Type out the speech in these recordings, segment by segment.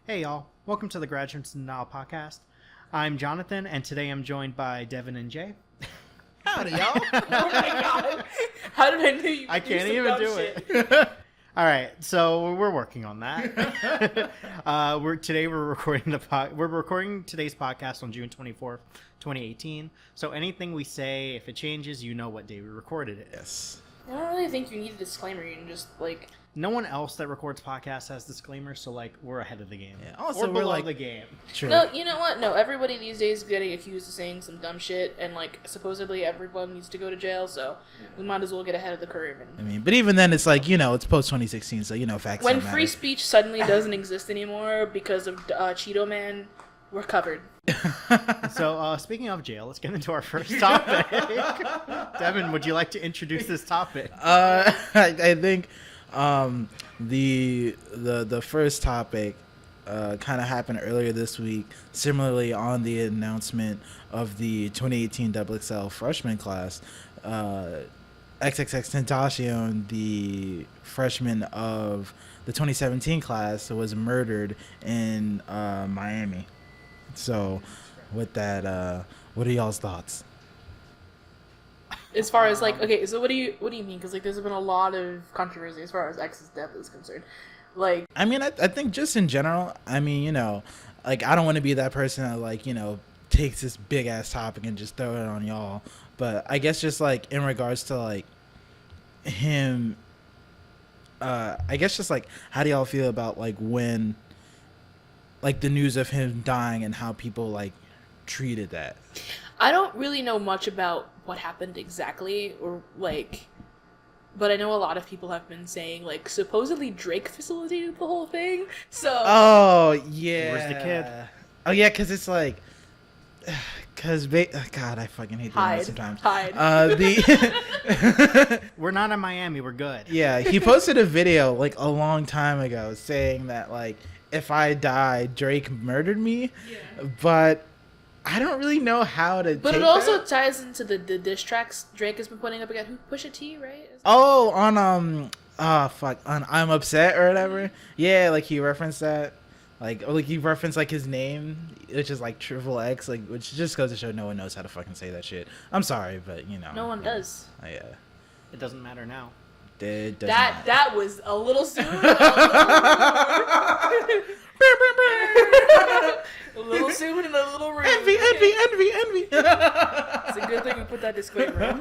Hey y'all, welcome to the Graduates Now podcast. I'm Johnathan, and today I'm joined by Devin and Jay. Howdy, y'all. Oh my god. How did I know you I do can't some even dumb do shit? it. All right, so we're working on that. We're recording today's podcast on June 24th, 2018. So anything we say, if it changes, you know what day we recorded it. Yes. I don't really think you need a disclaimer. You can just like. No one else that records podcasts has disclaimers, so we're ahead of the game. Yeah. Also, or we're below like the game. True. No, you know what? No, everybody these days is getting accused of saying some dumb shit, and supposedly everyone needs to go to jail. So we might as well get ahead of the curve. I mean, but even then, it's it's post 2016, so facts. When don't free matter. speech suddenly doesn't exist anymore because of Cheeto Man, we're covered. So, speaking of jail, let's get into our first topic. Devin, would you like to introduce this topic? I think the first topic kind of happened earlier this week, similarly on the announcement of the 2018 XXL freshman class. XXX Tentacion, the freshman of the 2017 class, was murdered in Miami. So, with that, what are y'all's thoughts? As far as okay, so what do you mean? Because there's been a lot of controversy as far as X's death is concerned. I mean, I think just in general, I mean, I don't want to be that person that takes this big ass topic and just throw it on y'all. But I guess just in regards to him, I guess just how do y'all feel about when the news of him dying and how people treated that? I don't really know much about what happened exactly, or but I know a lot of people have been saying supposedly Drake facilitated the whole thing. So oh yeah, Where's the kid? Oh yeah, because it's God, I fucking hate doing that sometimes. Hide. We're not in Miami. We're good. Yeah, he posted a video a long time ago saying that if I die, Drake murdered me. Yeah. But I don't really know how to. But take it also that. ties into the diss tracks Drake has been putting up again. Who Pusha T, right? Oh, on on I'm Upset or whatever. Yeah, he referenced that. He referenced his name, which is Triple X, which just goes to show no one knows how to fucking say that shit. I'm sorry, but no one does. Yeah. It doesn't matter now. It doesn't That matter. that was a little soon. A little soon and a little rude. Envy. It's a good thing we put that disclaimer in.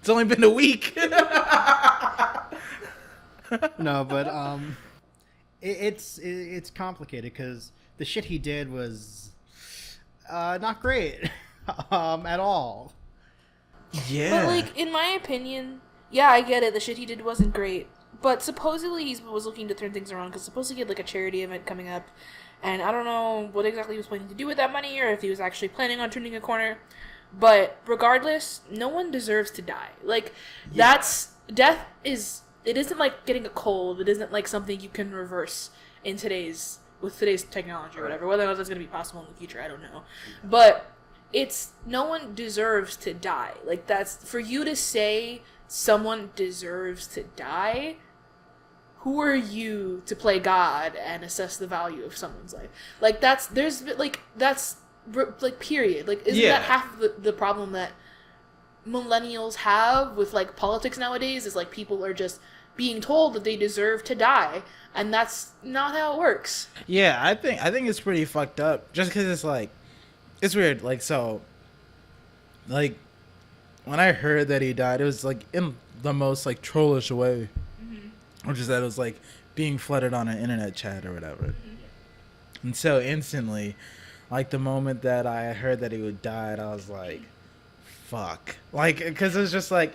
It's only been a week. No, but it's complicated because the shit he did was not great at all. Yeah. But in my opinion, yeah, I get it. The shit he did wasn't great. But supposedly he was looking to turn things around because supposedly he had a charity event coming up. And I don't know what exactly he was planning to do with that money or if he was actually planning on turning a corner. But regardless, no one deserves to die. Death is, it isn't like getting a cold. It isn't something you can reverse with today's technology or whatever. Whether or not that's going to be possible in the future, I don't know. But no one deserves to die. That's, for you to say someone deserves to die, who are you to play God and assess the value of someone's life? Period. Isn't that half of the problem that millennials have with politics nowadays? Is people are just being told that they deserve to die, and that's not how it works. Yeah, I think it's pretty fucked up. Just because it's weird. When I heard that he died, it was in the most trollish way. Which is that it was being flooded on an internet chat or whatever. Mm-hmm. And so instantly, the moment that I heard that he would die, I was like, fuck. Because it was just and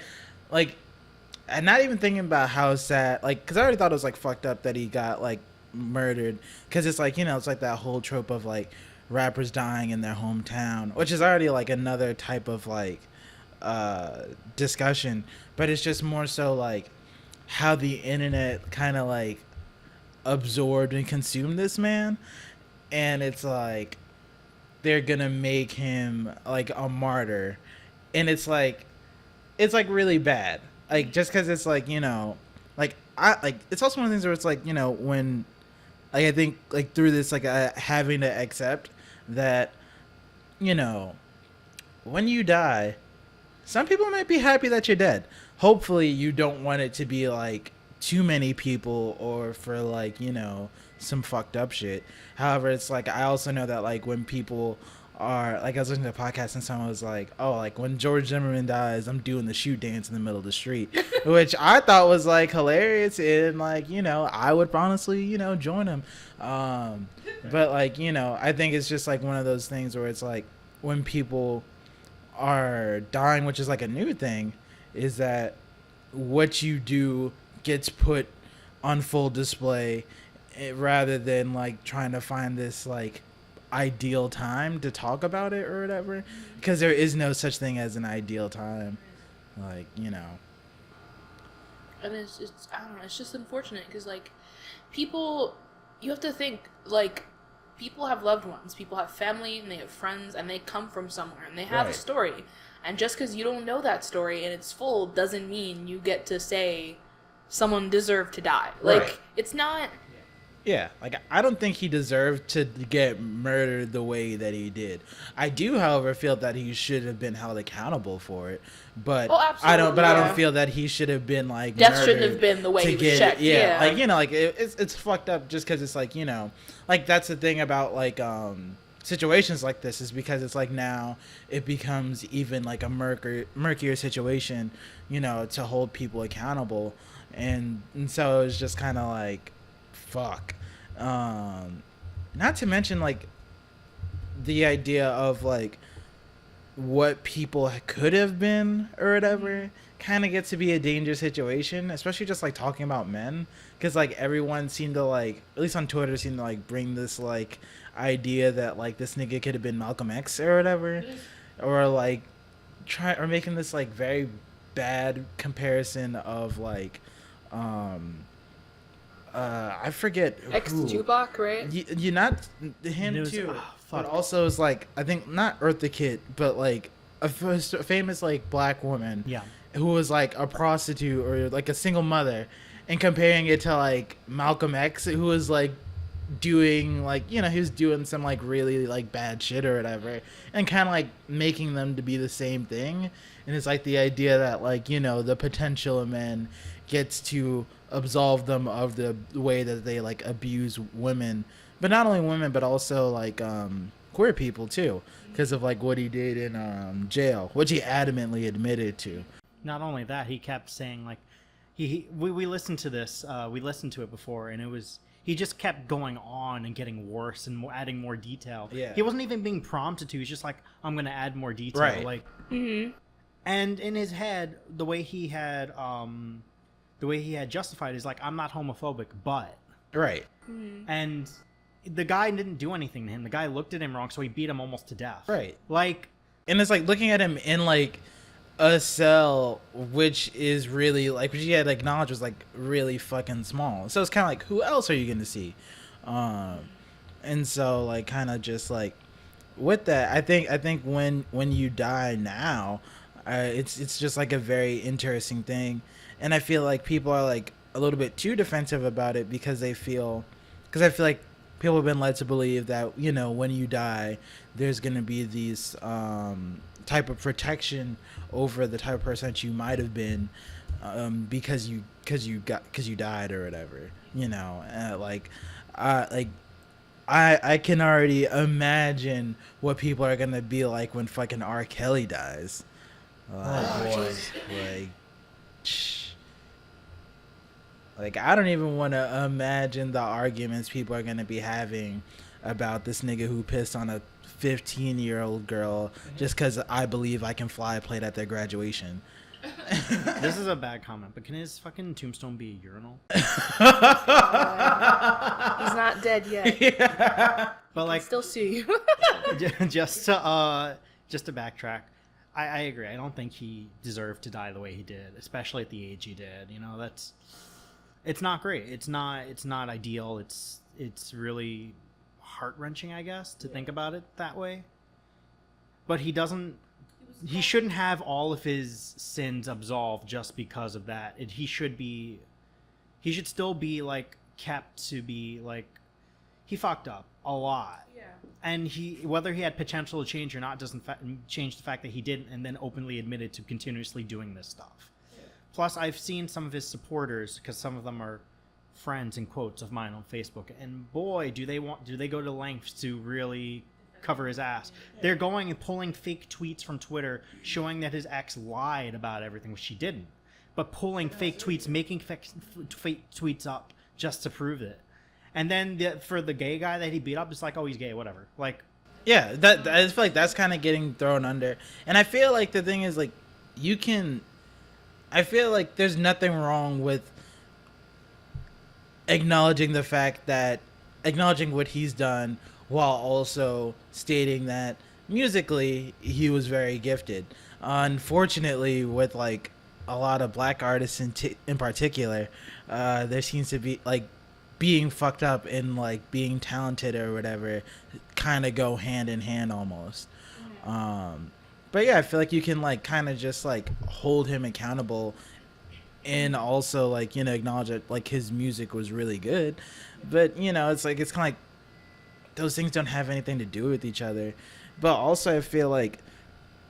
not even thinking about how sad, because I already thought it was fucked up that he got murdered. Because it's it's that whole trope of rappers dying in their hometown, which is already another type of discussion. But it's just more so how the internet kind of absorbed and consumed this man, and it's they're gonna make him a martyr, and it's really bad, just because it's it's also one of the things where it's when like I think like through this like having to accept that, you know, when you die, some people might be happy that you're dead. Hopefully you don't want it to be like too many people or for like, you know, some fucked up shit. However, it's like I also know that like when people are like, I was listening to a podcast and someone was like, oh, like when George Zimmerman dies, I'm doing the shoot dance in the middle of the street, which I thought was like hilarious, and like, you know, I would honestly, you know, join him. But like, you know, I think it's just like one of those things where it's like when people are dying, which is like a new thing, is that what you do gets put on full display, rather than like trying to find this like ideal time to talk about it or whatever, because there is no such thing as an ideal time, like, you know. And it's I don't know, it's just unfortunate because like people, you have to think like people have loved ones, people have family, and they have friends, and they come from somewhere, and they have a story. And just because you don't know that story and it's full doesn't mean you get to say someone deserved to die. Like, it's not... Yeah, like, I don't think he deserved to get murdered the way that he did. I do, however, feel that he should have been held accountable for it. But I don't feel that he should have been, like, death murdered shouldn't have been the way he was checked. Yeah, like, you know, like, it's fucked up just because it's, like, you know, like, that's the thing about, like, situations like this, is because it's, like, now it becomes even, like, a murkier situation, you know, to hold people accountable. And so it was just kind of, like, fuck. Not to mention, like, the idea of, like, what people could have been or whatever kind of gets to be a dangerous situation, especially just like talking about men, because like everyone seemed to, like, at least on Twitter, seemed to like bring this like idea that like this nigga could have been Malcolm X or whatever, or like making this like very bad comparison of like I forget who. Tupac, right? You not him too, but also is like, I think not Eartha Kitt, but like a famous like black woman, who was like a prostitute or like a single mother, and comparing it to like Malcolm X, who was like doing like, you know, he was doing some like really like bad shit or whatever, and kind of like making them to be the same thing. And it's like the idea that like, you know, the potential of men gets to absolve them of the way that they like abuse women, but not only women but also like queer people too, because of like what he did in jail, which he adamantly admitted to. Not only that, he kept saying like we listened to this, we listened to it before, and it was, he just kept going on and getting worse and adding more detail. He wasn't even being prompted to. He's just like, I'm gonna add more detail, like and in his head, the way he had justified is like, I'm not homophobic, but and the guy didn't do anything to him. The guy looked at him wrong, so he beat him almost to death. Like, and it's like looking at him in like a cell, which is really like, which he had acknowledged was like really fucking small. So it's kind of like, who else are you gonna see? And so like kind of just like with that, I think when you die now, it's just like a very interesting thing. And I feel like people are like a little bit too defensive about it because I feel like people have been led to believe that, you know, when you die, there's going to be these type of protection over the type of person that you might have been, because you died or whatever, you know. I can already imagine what people are going to be like when fucking R. Kelly dies. Oh boy. Like, I don't even want to imagine the arguments people are going to be having about this nigga who pissed on a 15-year-old girl just because I believe I can fly played at their graduation. This is a bad comment, but can his fucking tombstone be a urinal? He's not dead yet. But like, still sue you. just to backtrack, I agree. I don't think he deserved to die the way he did, especially at the age he did. You know, it's not great. It's not ideal. It's really heart-wrenching, I guess, to think about it that way. But he shouldn't have all of his sins absolved just because of that. He should still be like kept to be like he fucked up a lot. Yeah. And whether he had potential to change or not doesn't change the fact that he didn't, and then openly admitted to continuously doing this stuff. Yeah. Plus, I've seen some of his supporters, because some of them are friends in quotes of mine on Facebook, and boy, do they go to lengths to really cover his ass. They're going and pulling fake tweets from Twitter showing that his ex lied about everything, which she didn't, but pulling fake tweets, making fake tweets up just to prove it. And then for the gay guy that he beat up, it's like, oh, he's gay, whatever. Like, yeah, that I just feel like that's kind of getting thrown under. And I feel like the thing is, like, I feel like there's nothing wrong with acknowledging what he's done, while also stating that musically he was very gifted. Unfortunately, with like a lot of black artists in particular, there seems to be like being fucked up and like being talented or whatever kind of go hand in hand almost. But yeah, I feel like you can like kind of just like hold him accountable and also like, you know, acknowledge that like his music was really good. But, you know, it's kind of like those things don't have anything to do with each other. But also I feel like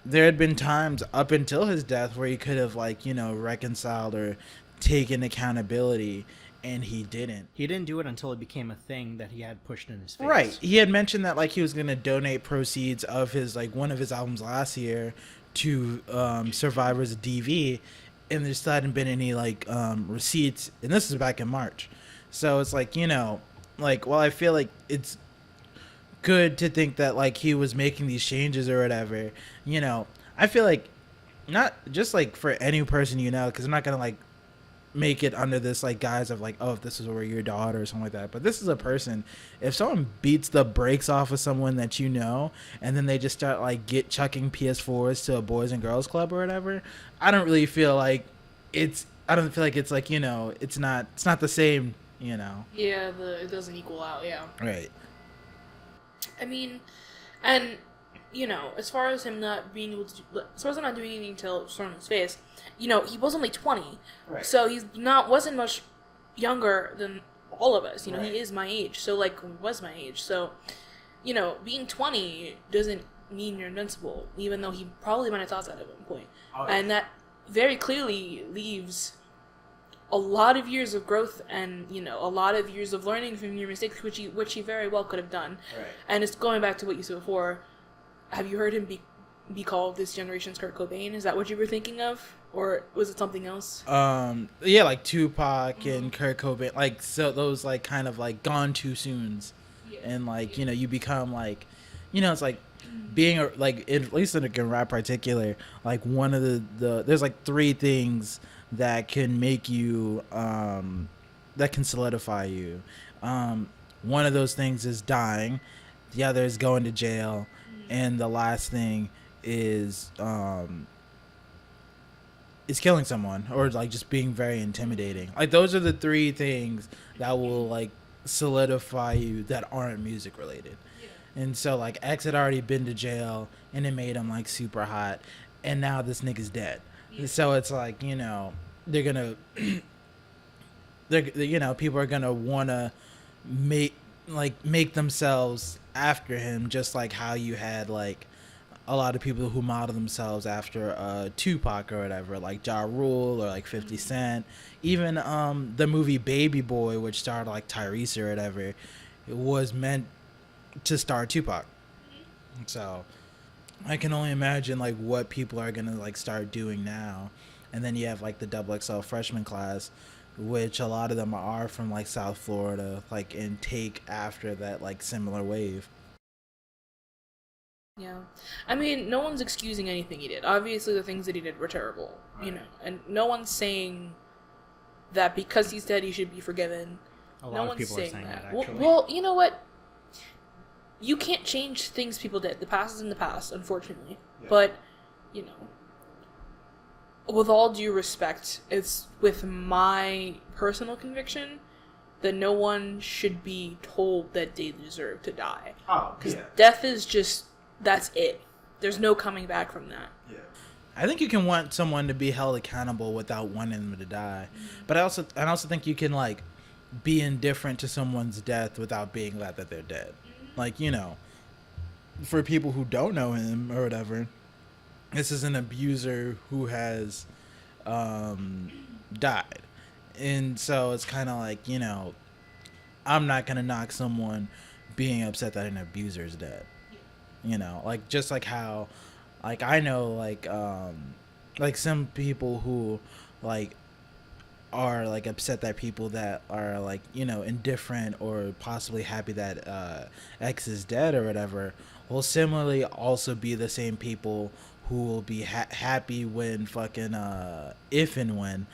there had been times up until his death where he could have like, you know, reconciled or taken accountability, and he didn't. He didn't do it until it became a thing that he had pushed in his face. Right. He had mentioned that like he was going to donate proceeds of his like one of his albums last year to Survivor's DV, and there still hadn't been any like receipts, and this is back in March. So it's like, you know, like, well, I feel like it's good to think that like he was making these changes or whatever, you know. I feel like not just like for any person, you know, because I'm not gonna like make it under this like guise of like, oh, if this is over your daughter or something like that, but this is a person. If someone beats the brakes off of someone that you know, and then they just start like chucking PS4s to a boys and girls club or whatever, I don't feel like it's like, you know, it's not the same, you know. Yeah, it doesn't equal out. Yeah. Right. I mean, and you know, as far as him not being able to, as far as him not doing anything to throw in his face, you know, he was only 20, right. So wasn't much younger than all of us. You know, right. He is my age, so like was my age. So, you know, being 20 doesn't mean you're invincible, even though he probably might have thought that at one point, and that very clearly leaves a lot of years of growth and, you know, a lot of years of learning from your mistakes, which he very well could have done. Right. And it's going back to what you said before. Have you heard him be called this generation's Kurt Cobain? Is that what you were thinking of, or was it something else? Yeah, like Tupac and Kurt Cobain, like, so those like kind of like gone too soons, and like, you know, you become like, you know, it's like being like, at least in rap particular, like one of the there's like three things that can make you that can solidify you. One of those things is dying, the other is going to jail, and the last thing is killing someone, or like just being very intimidating. Like those are the three things that will like solidify you that aren't music related. And so like X had already been to jail, and it made him like super hot, and now this nigga's dead. So it's like, you know, they're gonna you know, people are gonna wanna make themselves after him, just like how you had like a lot of people who model themselves after Tupac or whatever, like Ja Rule or like 50 Cent. Even the movie Baby Boy, which starred like Tyrese or whatever, it was meant to star Tupac. So I can only imagine like what people are gonna like start doing now. And then you have like the XXL freshman class, which a lot of them are from like South Florida, like, and take after that like similar wave. Yeah. I mean, no one's excusing anything he did. Obviously the things that he did were terrible, you know, and no one's saying that because he's dead he should be forgiven. A lot of people are saying that, actually. Well, you know what? You can't change things people did. The past is in the past, unfortunately. Yeah. But, you know, with all due respect, it's with my personal conviction that no one should be told that they deserve to die. Oh, because death is just, that's it. There's no coming back from that. Yeah. I think you can want someone to be held accountable without wanting them to die. Mm-hmm. But I also think you can like be indifferent to someone's death without being glad that they're dead. Like, you know, for people who don't know him or whatever, this is an abuser who has died. And so it's kind of like, you know, I'm not going to knock someone being upset that an abuser is dead. You know, like, just like how, like, I know, like some people who, like, are, like, upset that people that are, like, you know, indifferent or possibly happy that X is dead or whatever, will similarly also be the same people who will be happy when fucking, if and when,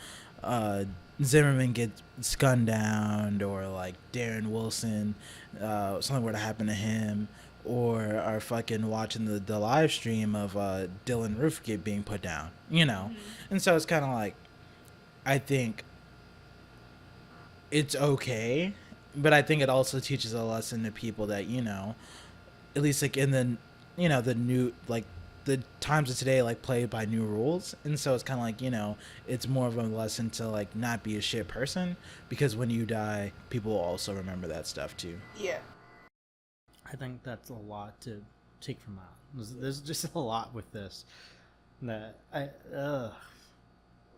Zimmerman gets gunned down, or like Darren Wilson, something were to happen to him, or are fucking watching the live stream of Dylan Roof being put down, you know? And so it's kind of like, I think it's okay, but I think it also teaches a lesson to people that, you know, at least like in the, you know, the new, like, the times of today, like, play by new rules. And so it's kind of like, you know, it's more of a lesson to, like, not be a shit person, because when you die, people will also remember that stuff too. Yeah. I think that's a lot to take from that. There's just a lot with this that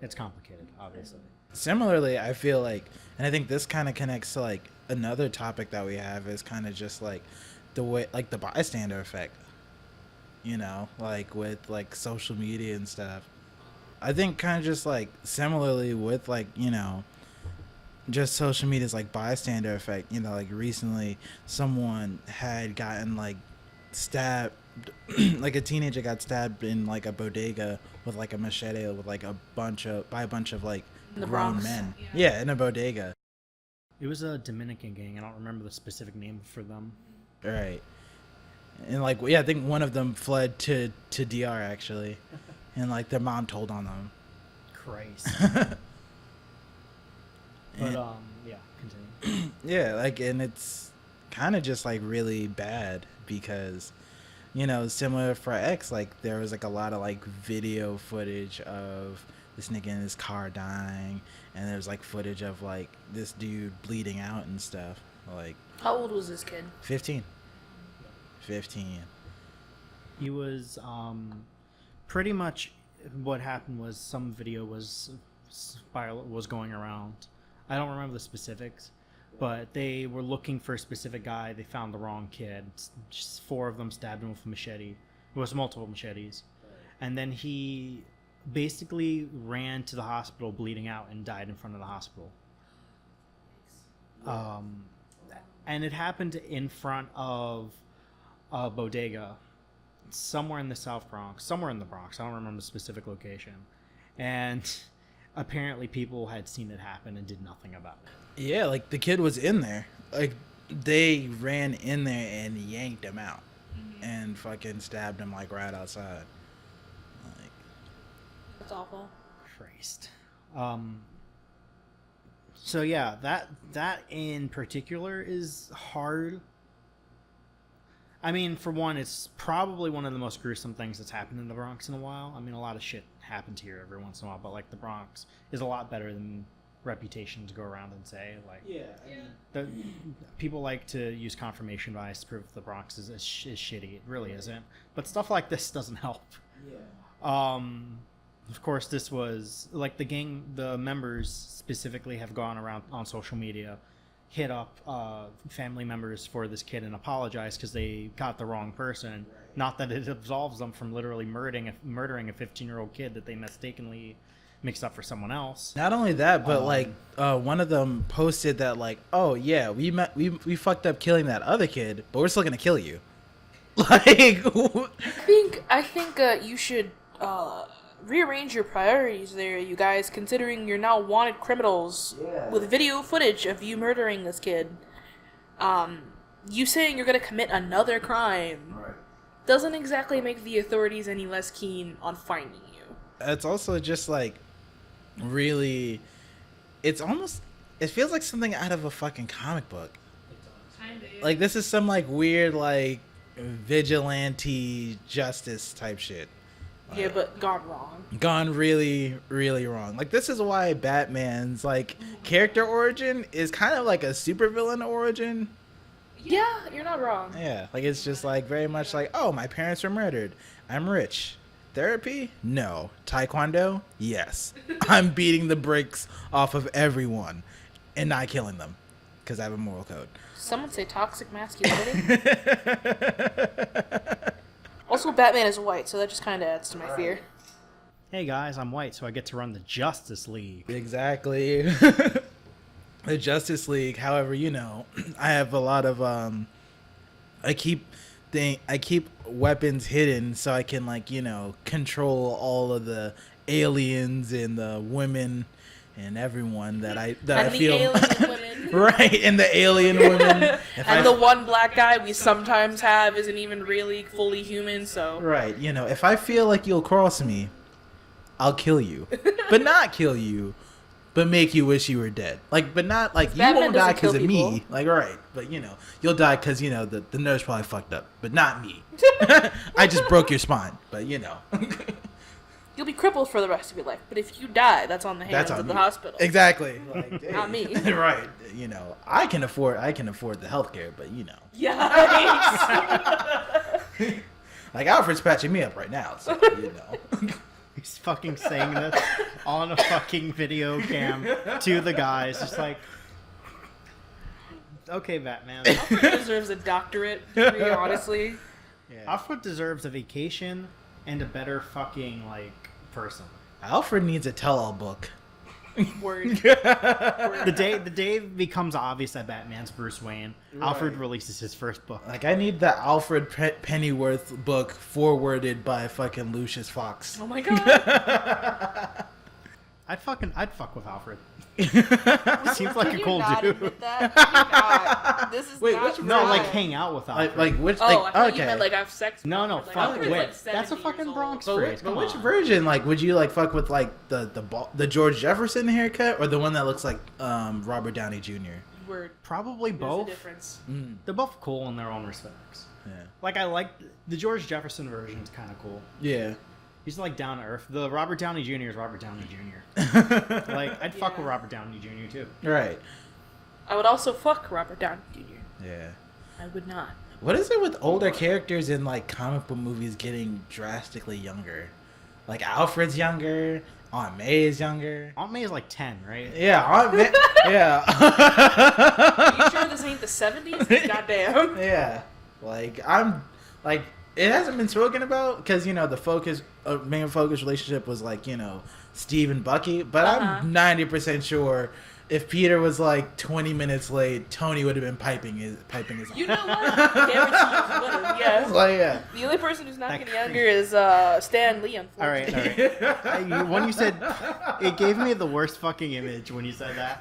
it's complicated, obviously. Similarly, I feel like, and I think this kind of connects to, like, another topic that we have is kind of just like the way, like, the bystander effect. You know, like, with, like, social media and stuff. I think kind of just, like, similarly with, like, you know, just social media's, like, bystander effect. You know, like, recently someone had gotten, like, stabbed, like, a teenager got stabbed in, like, a bodega with, like, a machete with, like, by a bunch of, like, In the grown Bronx. men. Yeah. Yeah, in a bodega. It was a Dominican gang. I don't remember the specific name for them. Right. And, like, yeah, I think one of them fled to DR, actually. And, like, their mom told on them. Christ. But, yeah, continue. Yeah, like, and it's kind of just, like, really bad because, you know, similar for X, like, there was, like, a lot of, like, video footage of this nigga in his car dying, and there's, like, footage of, like, this dude bleeding out and stuff. Like, How old was this kid? 15. He was pretty much what happened was some video was going around. I don't remember the specifics, but they were looking for a specific guy. They found the wrong kid. Just 4 of them stabbed him with a machete. It was multiple machetes. And then he basically ran to the hospital bleeding out and died in front of the hospital. And it happened in front of a bodega somewhere in the South Bronx, somewhere in the Bronx. I don't remember the specific location. And apparently people had seen it happen and did nothing about it. Yeah, like, the kid was in there. Like, they ran in there and yanked him out and fucking stabbed him, like, right outside. Like, That's awful. Christ. So yeah, that in particular is hard. I mean, for one, it's probably one of the most gruesome things that's happened in the Bronx in a while. I mean, a lot of shit happens here every once in a while, but, like, the Bronx is a lot better than reputation to go around and say. Like, people like to use confirmation bias to prove the Bronx is shitty. It really isn't. But stuff like this doesn't help. Of course, this was, like, the members specifically have gone around on social media, hit up family members for this kid and apologize because they got the wrong person. Not that it absolves them from literally murdering a 15-year-old kid that they mistakenly mixed up for someone else. not only that, but one of them posted that, like, oh yeah, we fucked up killing that other kid, but we're still gonna kill you. Like, I think you should rearrange your priorities there, you guys, considering you're now wanted criminals with video footage of you murdering this kid. You saying you're gonna commit another crime doesn't exactly make the authorities any less keen on finding you. it's also just, like, really, it feels like something out of a fucking comic book. Like, this is some, like, weird, like, vigilante justice type shit. Yeah, but gone wrong. Gone really, really wrong. Like, this is why Batman's, like, character origin is kind of like a supervillain origin. Yeah, you're not wrong. Yeah, like, it's just, like, very much like, oh, my parents were murdered. I'm rich. Therapy? No. Taekwondo? Yes. I'm beating the brakes off of everyone and not killing them because I have a moral code. Some would say toxic masculinity. Also, Batman is white, so that just kind of adds to my fear. Hey guys, I'm white, so I get to run the Justice League. Exactly. The Justice League, however, you know, I have a lot of I keep weapons hidden so I can, like, you know, control all of the aliens and the women and everyone that I feel alien women. Right, and the alien women. And the one black guy we sometimes have isn't even really fully human, so right, you know, if I feel like you'll cross me, I'll kill you. But not kill you, but make you wish you were dead. Like, but not like you won't die because of me. Like, right, but you know, you'll die because, you know, the nurse probably fucked up, but not me. I just broke your spine, but you know. You'll be crippled for the rest of your life. But if you die, that's on the hands of the hospital. Exactly. Like, hey. Not me. Right. You know, I can afford the healthcare, but you know. Yikes. Like, Alfred's patching me up right now, so you know. He's fucking saying this on a fucking video cam to the guys, just like, okay, Batman. Alfred deserves a doctorate degree, honestly. Yeah. Alfred deserves a vacation and a better fucking, like, person. Alfred needs a tell-all book. Word. The day it becomes obvious that Batman's Bruce Wayne, right. Alfred releases his first book. Like, I need the Alfred Pennyworth book forwarded by fucking Lucius Fox. Oh my god. I'd fuck with Alfred. Seems like a cool dude. This is like hang out with Alfred. Like which? Oh, like, I thought okay. you meant like have sex. No, like, fuck with. with. Like That's a fucking Bronx phrase. But which version? Like, would you like fuck with like the George Jefferson haircut or the one that looks like Robert Downey Jr.? Word. Probably both. There's a difference. They're both cool in their own respects. Yeah. Like, I like the George Jefferson version is kind of cool. Yeah. He's like down to earth. The Robert Downey Jr. is Robert Downey Jr. Like, I'd fuck with Robert Downey Jr. too. Right. I would also fuck Robert Downey Jr. Yeah. I would not. What is it with older characters in like comic book movies getting drastically younger? Like, Alfred's younger, Aunt May is younger. Aunt May is like 10, right? Yeah, Aunt May. Yeah. Are you sure this ain't the 70s? Goddamn. Yeah. Like, I'm like, it hasn't been spoken about because, you know, the main focus relationship was like, you know, Steve and Bucky, but I'm 90% sure if Peter was like 20 minutes late, Tony would have been piping his. You know what? Guarantee you would have. Yes. Like, yeah. The only person who's not getting younger is Stan Lee. Unfortunately. All right. When you said, it gave me the worst fucking image when you said that.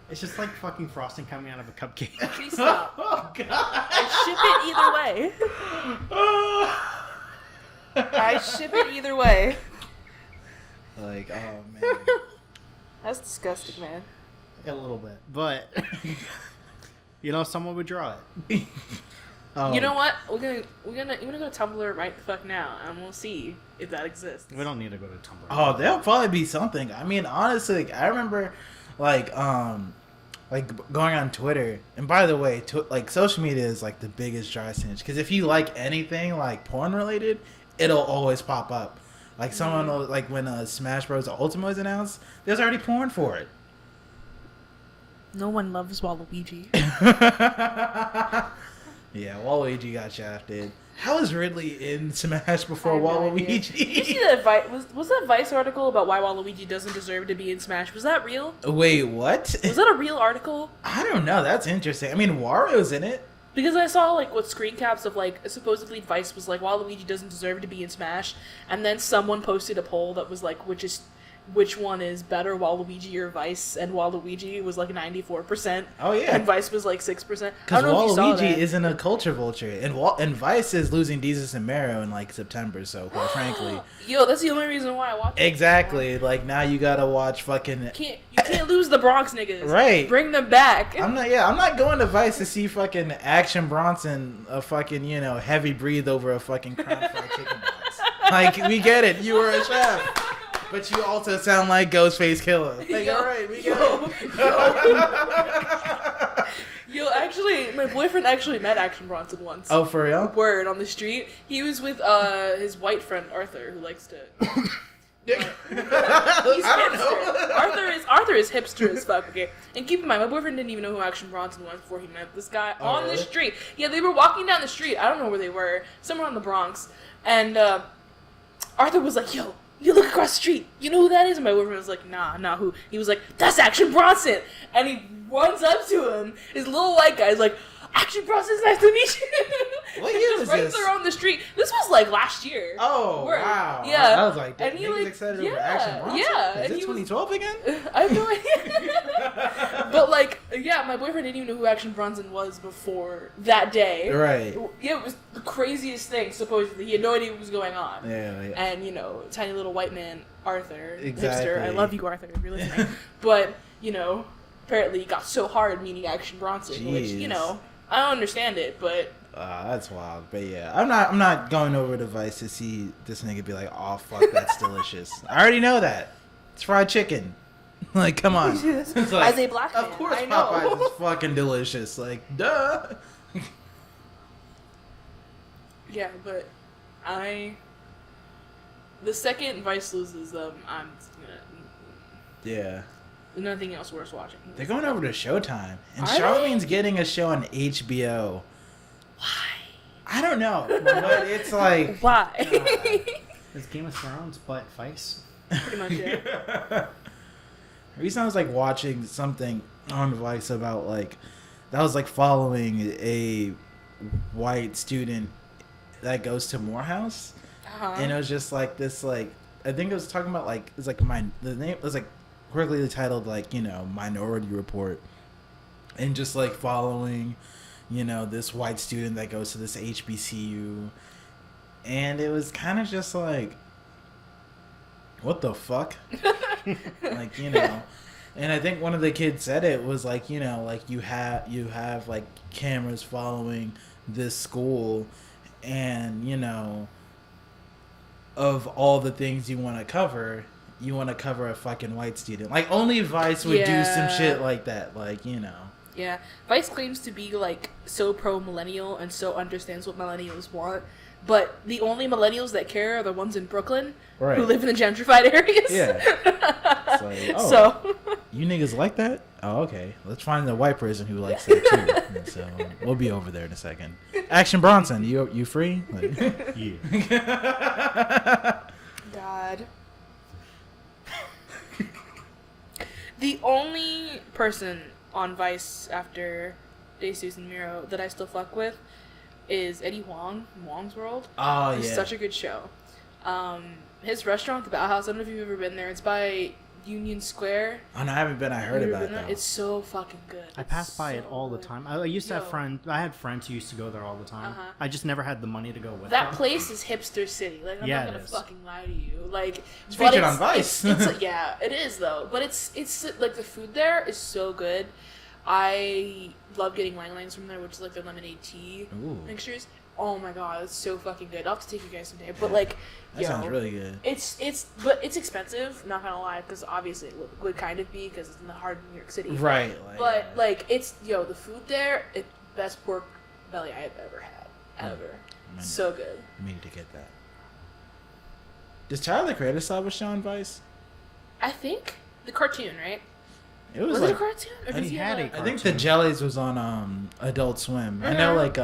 It's just like fucking frosting coming out of a cupcake. Please stop. Oh god. I ship it either way. I ship it either way. Like, oh man. That's disgusting, man. A little bit, but you know, someone would draw it. You know what? We're gonna go to Tumblr right the fuck now, and we'll see if that exists. We don't need to go to Tumblr. Oh, there'll probably be something. I mean, honestly, like, I remember, like going on Twitter. And by the way, like, social media is like the biggest dry snitch because if you like anything like porn related, it'll always pop up. Like, someone will, like, when Smash Bros. Ultimate was announced, there's already porn for it. No one loves Waluigi. Yeah, Waluigi got shafted. How was Ridley in Smash before Waluigi? Did you see that was that Vice article about why Waluigi doesn't deserve to be in Smash? Was that real? Wait, what? Was that a real article? I don't know. That's interesting. I mean, Wario's in it. Because I saw, like, what screen caps of, like, supposedly Vice was like, Waluigi doesn't deserve to be in Smash, and then someone posted a poll that was like, which one is better, Waluigi or Vice? And Waluigi was like 94%. Oh yeah. And Vice was like 6%. Because Waluigi isn't a culture vulture, and Vice is losing Jesus and Marrow in like September. So quite frankly, yo, that's the only reason why I watch it. Exactly. Like, now you gotta watch fucking. You can't lose the Bronx niggas. Right. Bring them back. I'm not going to Vice to see fucking Action Bronson a fucking, you know, heavy breathe over a fucking crown fried chicken box. Like, we get it. You were a chef. But you also sound like Ghostface Killer. Like, all right, we get it. Yo, actually, my boyfriend actually met Action Bronson once. Oh, for real? Word, on the street. He was with his white friend Arthur, who likes to. He's hipster. Arthur is hipster as fuck. Okay, and keep in mind, my boyfriend didn't even know who Action Bronson was before he met this guy on the street. Yeah, they were walking down the street. I don't know where they were, somewhere in the Bronx, and Arthur was like, "Yo, you look across the street. You know who that is?" And my boyfriend was like, "Nah, who?" He was like, "That's Action Bronson," and he runs up to him. His little white guy's like, "Action Bronson, nice to meet you." What year was right this? there on the street. This was like last year. Oh, Word. wow. Yeah. I was like, and he like, excited yeah, over Action Bronson? yeah. Is and it he 2012 again? I have no idea. But like, yeah, my boyfriend didn't even know who Action Bronson was before that day. Right. Yeah, it was the craziest thing. Supposedly, he had no idea what was going on. Yeah. And tiny little white man Arthur, Exactly. hipster. I love you, Arthur, if you're listening. But apparently he got so hard meeting Action Bronson, Jeez. which I don't understand it, but. That's wild. But yeah, I'm not going over to Vice to see this nigga be like, "Oh fuck, that's delicious." I already know that. It's fried chicken. Like, come on. It's like, As a black man, of course I know. Popeyes is fucking delicious. Like, duh. Yeah, but the second Vice loses them, I'm gonna. Yeah. Nothing else worth watching. They're going over to Showtime, and Are Charlemagne's getting a show on HBO. Why? I don't know, but it's like, Why? It's Game of Thrones, but Vice. Pretty much, yeah. The reason I was like watching something on Vice about like that was like following a white student that goes to Morehouse, and it was just like this like I think it was talking about like it's like the name was like correctly titled like Minority Report, and just like following this white student that goes to this HBCU, and it was kind of just like, what the fuck? Like, and I think one of the kids said it was like, like you have like cameras following this school, and of all the things you want to cover a fucking white student. Like, only Vice would do some shit like that, like, Yeah, Vice claims to be like so pro millennial and so understands what millennials want, but the only millennials that care are the ones in Brooklyn Right. who live in the gentrified areas. Yeah. It's like, So you niggas like that? Oh, okay. Let's find the white person who likes that too. And so we'll be over there in a second. Action Bronson, you free? Like, Yeah. God. The only person on Vice after Jesus and Miro that I still fuck with is Eddie Huang, Huang's World. oh It's yeah. such a good show. His restaurant, the Bauhaus, I don't know if you've ever been there. It's by Union Square. Oh no, I haven't been. I heard Have you about ever been that. there? It's so fucking good. I passed by it all the good. time. I used to have Yo. friends. I had friends who used to go there all the time. Uh-huh. I just never had the money to go with That them. place is hipster city. Like, I'm Yeah, not it gonna is. fucking lie to you. Like, It's but featured on Vice. yeah, it is though. But it's like the food there is so good. I love getting lang langs from there, which is like their lemonade tea Ooh. mixtures. Oh my god, it's so fucking good. I'll have to take you guys someday. But like, That sounds really good. It's expensive. Not gonna lie, because obviously it would kind of be because it's in the heart of New York City. Right. But like, it's the food there. It's best pork belly I have ever had. Ever. Man, So good. I need to get that. Does Tyler the Creator still have a show on Vice? I think the cartoon, right? It was Was like it a cartoon? Or I does he have had a- a I think the Jellies was on Adult Swim. I know like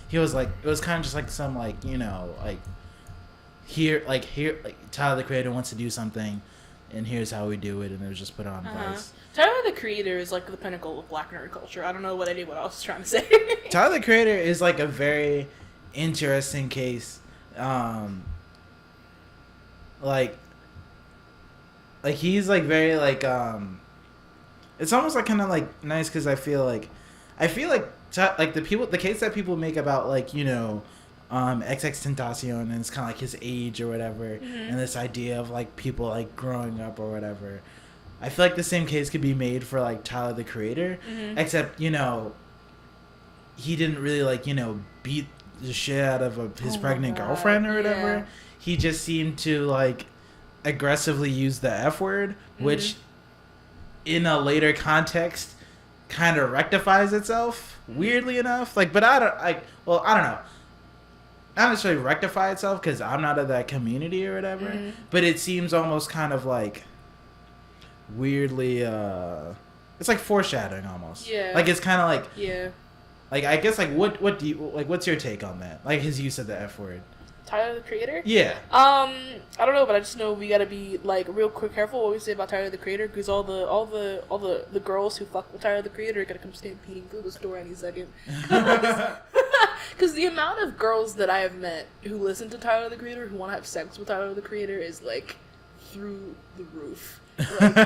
he was like it was kind of just like some like here Tyler the Creator wants to do something, and here's how we do it, and it was just put on Vice. Tyler the Creator is like the pinnacle of black nerd culture. I don't know what anyone else is trying to say. Tyler the Creator is like a very interesting case. Like he's like very like it's almost like kind of like nice because I feel like the case that people make about like XX Tentacion, and it's kind of like his age or whatever, and this idea of like people like growing up or whatever. I feel like the same case could be made for like Tyler the Creator, except he didn't really like beat the shit out of his Oh my pregnant God, girlfriend or whatever, yeah. he just seemed to like aggressively use the F word, which in a later context kind of rectifies itself, weirdly enough. Like, but I don't know. Not necessarily rectify itself because I'm not of that community or whatever, but it seems almost kind of like weirdly, it's like foreshadowing almost. Yeah. Like, it's kind of like, Yeah. like, I guess, like, what do you, like, what's your take on that? Like, his use of the F word. Tyler, the Creator? Yeah. I don't know, but I just know we gotta be, like, real quick careful what we say about Tyler, the Creator, because all the girls who fuck with Tyler, the Creator are gonna come stampeding through the store any second. Because the amount of girls that I have met who listen to Tyler, the Creator, who want to have sex with Tyler, the Creator, is, like, through the roof. Like,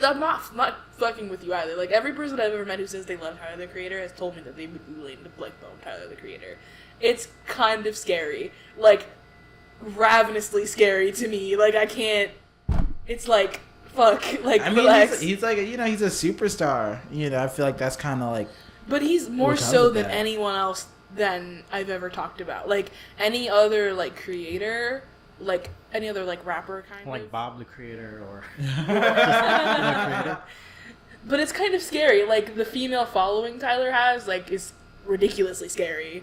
I'm not fucking with you either. Like, every person I've ever met who says they love Tyler, the Creator, has told me that they would be willing to bone Tyler, the Creator. It's kind of scary. Like, ravenously scary to me. Like, I can't... It's like, fuck. Like, I mean, relax. he's like, you know, he's a superstar. You know, I feel like that's kind of like... But he's more What comes so with than that? anyone else than I've ever talked about. Like, any other, like, creator... Like, any other, like, rapper kind Like of. Bob the Creator or... But it's kind of scary. Like, the female following Tyler has, like, is ridiculously scary.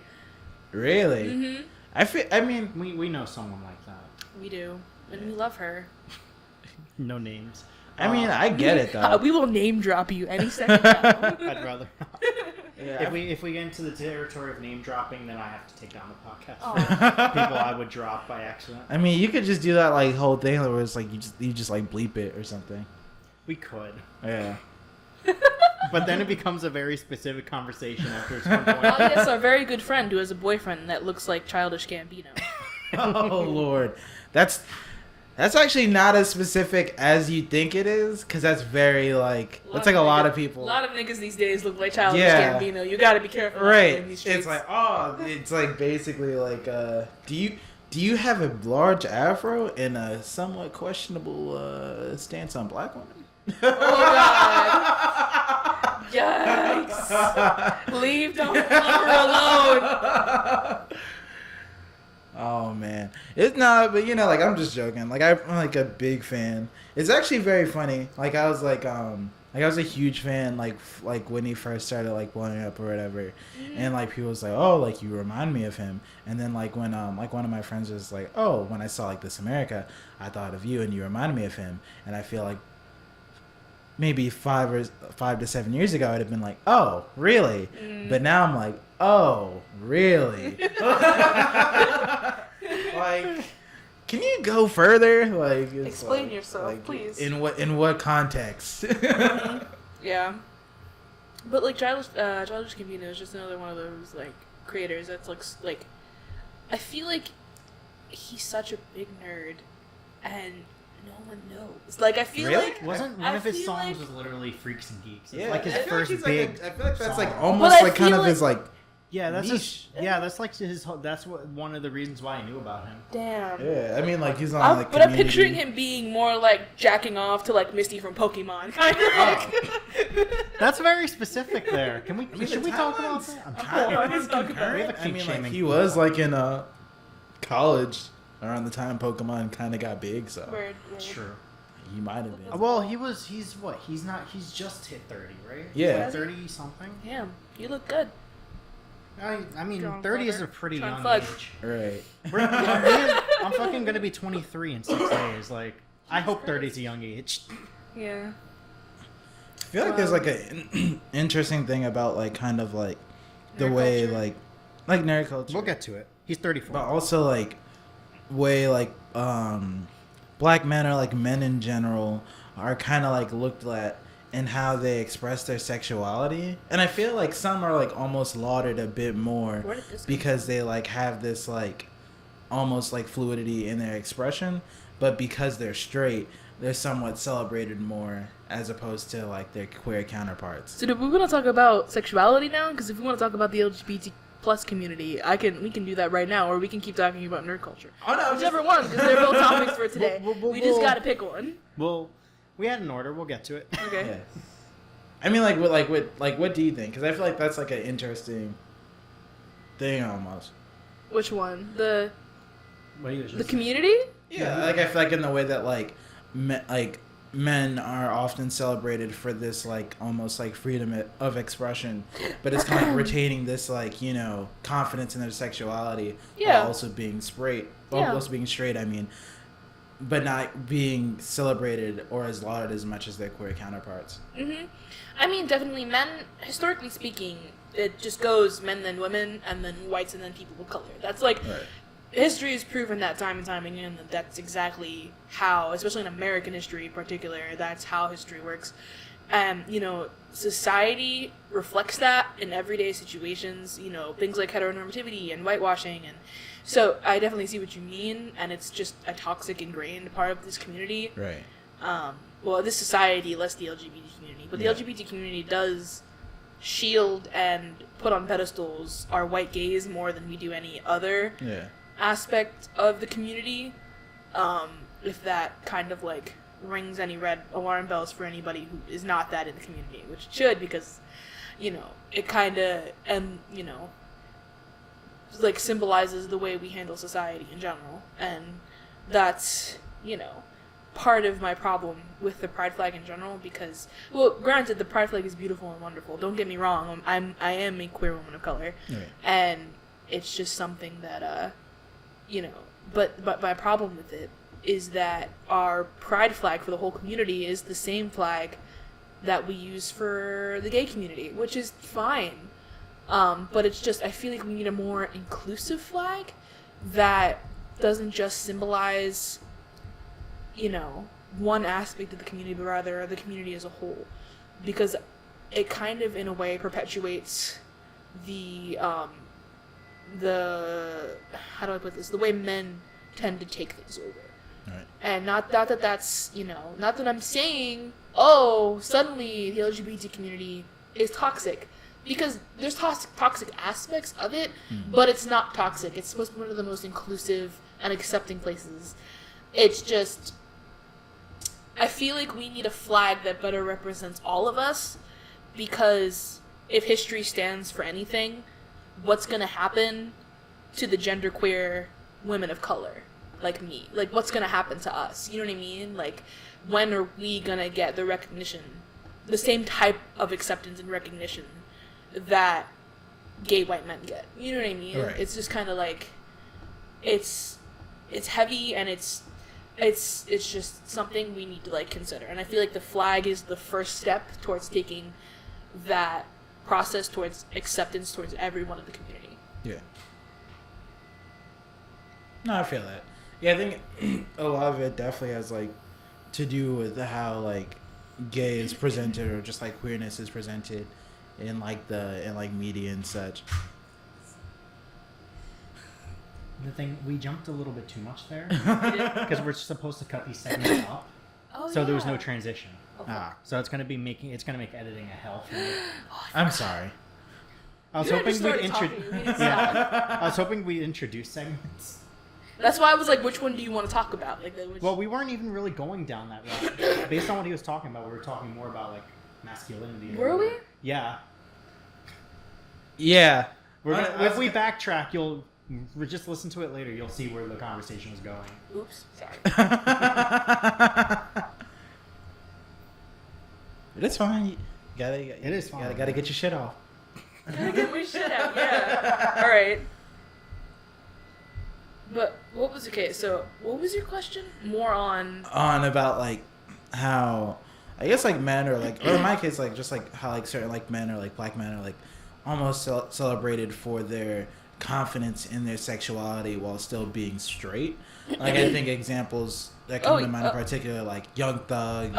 Really? Mm-hmm. I mean... We know someone like that. We do. And we love her. No names. I mean, I get it, though. We will name drop you any second now. I'd rather not. Yeah. If we get into the territory of name dropping, then I have to take down the podcast. Aw. People I would drop by accident. I mean, you could just do that, like, whole thing where it's like, you just like, bleep it or something. We could. Yeah. But then it becomes a very specific conversation after some point. Oh, yes, our very good friend who has a boyfriend that looks like Childish Gambino. Oh, Lord. That's actually not as specific as you think it is, because that's very, like, that's like a lot of people. A lot of niggas these days look like Childish Yeah. Gambino. You gotta be careful. Right. In these streets. It's like, oh, it's like basically like, do you have a large afro and a somewhat questionable stance on black women? Oh, God. Yikes. Leave the her alone. Oh man, it's not. But you know, like I'm just joking. Like I'm like a big fan. It's actually very funny. Like I was I was a huge fan. Like when he first started like blowing up or whatever, and like people was like, oh, like you remind me of him. And then like when like one of my friends was like, oh, when I saw like This America, I thought of you and you reminded me of him. And I feel like maybe 5 to 7 years ago I'd have been like, oh, really? But now I'm like, oh, really? Like, can you go further? Like, it's Explain like- yourself, like, please. In what context? Yeah. But like Childish Gambino is just another one of those like creators that's like I feel like he's such a big nerd and no one knows. Like I feel Really? like Wasn't one I of his feel songs like- was literally Freaks and Geeks? It's Yeah, like his I feel first he's big. I feel like that's like song. almost But I like kind feel of his like. Yeah, that's niche. that's like his. That's what one of the reasons why I knew about him. damn. Yeah, I mean like he's on like. But I'm Community. picturing him being more like jacking off to like Misty from Pokemon, kind of like. That's very specific. There, can we? I mean, should the we talk about timelines- that? I'm Kind Oh, of let's talk about concurrent. it. We have a I kink mean, like shaming he for was that. like in college around the time Pokemon kind of got big, so Word. True. he might have been. Well, he's what? He's not. He's just hit 30, right? Yeah. Like 30 something. Damn, you look good. I mean, Strong 30 is fucker. a pretty Strong young fuck. age. Right. I'm fucking gonna be 23 in 6 days. Like, I hope 30 is a young age. Yeah. I feel like there's like an interesting thing about like kind of like the Nerd way culture? like nerd culture. We'll get to it. He's 34. But also like way like black men or like men in general are kind of like looked at and how they express their sexuality, and I feel like some are like almost lauded a bit more Where did this come because they like have this like almost like fluidity in their expression, but because they're straight they're somewhat celebrated more as opposed to like their queer counterparts. So do we want to talk about sexuality now? Because if we want to talk about the LGBT plus community, we can do that right now, or we can keep talking about nerd culture. Oh no, Whichever one, because they're both topics for today. We'll- We just gotta pick one. Well, we had an order. We'll get to it. Okay. Yeah. I mean, what do you think? Because I feel like that's like an interesting. thing almost. Which one? The The community? Yeah, like I feel like in the way that men are often celebrated for this like almost like freedom of expression, but it's kind of like retaining this like, you know, confidence in their sexuality while also being straight. Also being straight, I mean, but not being celebrated or as lauded as much as their queer counterparts. Mm-hmm. I mean, definitely men, historically speaking, it just goes men then women and then whites and then people of color. That's like, history has proven that time and time again that that's exactly how, especially in American history in particular, that's how history works. And, you know, society reflects that in everyday situations, you know, things like heteronormativity and whitewashing. And so I definitely see what you mean, and it's just a toxic, ingrained part of this community. Right. Well, this society, less the LGBT community, but the LGBT community does shield and put on pedestals our white gaze more than we do any other aspect of the community. If that kind of like rings any red alarm bells for anybody who is not that in the community, which it should, because, you know, it kind of, and, you know, like symbolizes the way we handle society in general. And that's, you know, part of my problem with the pride flag in general, because, well, granted, the pride flag is beautiful and wonderful, don't get me wrong, I am a queer woman of color, and it's just something that you know, but my problem with it is that our pride flag for the whole community is the same flag that we use for the gay community, which is fine, but it's just, I feel like we need a more inclusive flag that doesn't just symbolize, you know, one aspect of the community, but rather the community as a whole, because it kind of, in a way, perpetuates the how do I put this, the way men tend to take things over. Right. And not that that's, you know, not that I'm saying, oh, suddenly the LGBT community is toxic, because there's toxic aspects of it, but it's not toxic. It's supposed to be one of the most inclusive and accepting places. It's just, I feel like we need a flag that better represents all of us, because if history stands for anything, what's going to happen to the genderqueer women of color like me? Like, what's going to happen to us? You know what I mean? Like, when are we going to get the recognition, the same type of acceptance and recognition that gay white men get? You know what I mean? Right. It's just kind of like, it's heavy, and it's just something we need to like consider. And I feel like the flag is the first step towards taking that process towards acceptance towards everyone in the community. Yeah. No, I feel that. Yeah, I think a lot of it definitely has like to do with how like gay is presented, or just like queerness is presented in like media and such. The thing, we jumped a little bit too much there because we're supposed to cut these segments up, so there was no transition. Okay. So it's gonna make editing a hell for me. I'm sorry. I was hoping we'd introduce segments. That's why I was like, which one do you want to talk about? Like, Well, we weren't even really going down that route. Based on what he was talking about, we were talking more about like masculinity. Were we? Yeah. Yeah. If we backtrack, you'll just listen to it later. You'll see where the conversation was going. Oops, sorry. It's fine. You is fine. Gotta get your shit off. Gotta get my shit out, yeah. Alright. But, what was your question? More on about like how, I guess like men are like, or in my case like just like how like certain like men or like black men are like almost celebrated for their confidence in their sexuality while still being straight. Like, I think examples that come to mind in particular, like Young Thug,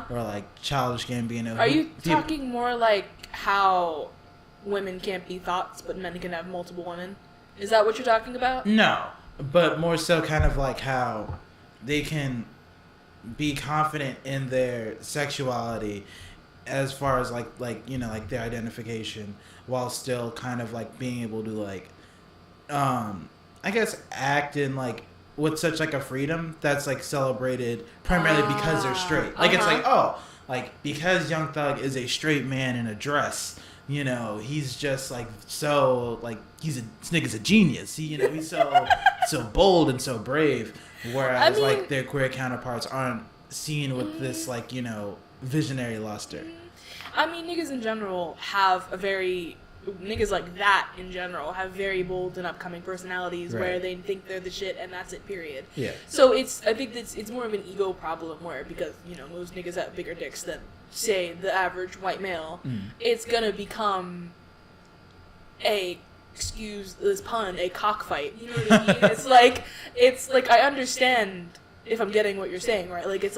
or like Childish Gambino. Are you talking more like how women can't be thoughts, but men can have multiple women? Is that what you're talking about? No, but more so kind of like how they can be confident in their sexuality as far as like you know, like their identification, while still kind of like being able to like I guess act in like with such like a freedom that's like celebrated primarily because they're straight. Like it's like, oh, like because Young Thug is a straight man in a dress, he's just like so like this nigga's a genius. He's so bold and so brave. Whereas like their queer counterparts aren't seen with this like visionary luster. I mean, niggas in general have niggas like that in general have very bold and upcoming personalities where they think they're the shit and that's it, period. Yeah. So I think it's more of an ego problem because most niggas have bigger dicks than say the average white male. It's gonna become excuse this pun, a cockfight. You know what I mean? it's like I understand if I'm getting what you're saying, right? Like it's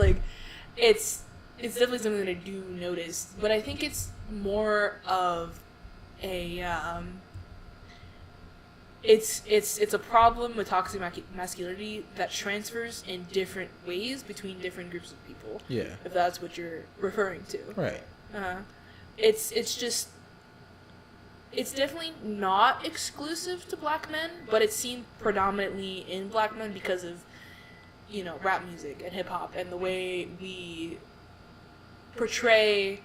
definitely something that I do notice, but I think it's more of it's a problem with toxic masculinity that transfers in different ways between different groups of people. Yeah. If that's what you're referring to. Right. It's definitely not exclusive to black men, but it's seen predominantly in black men because of, rap music and hip hop and the way we portray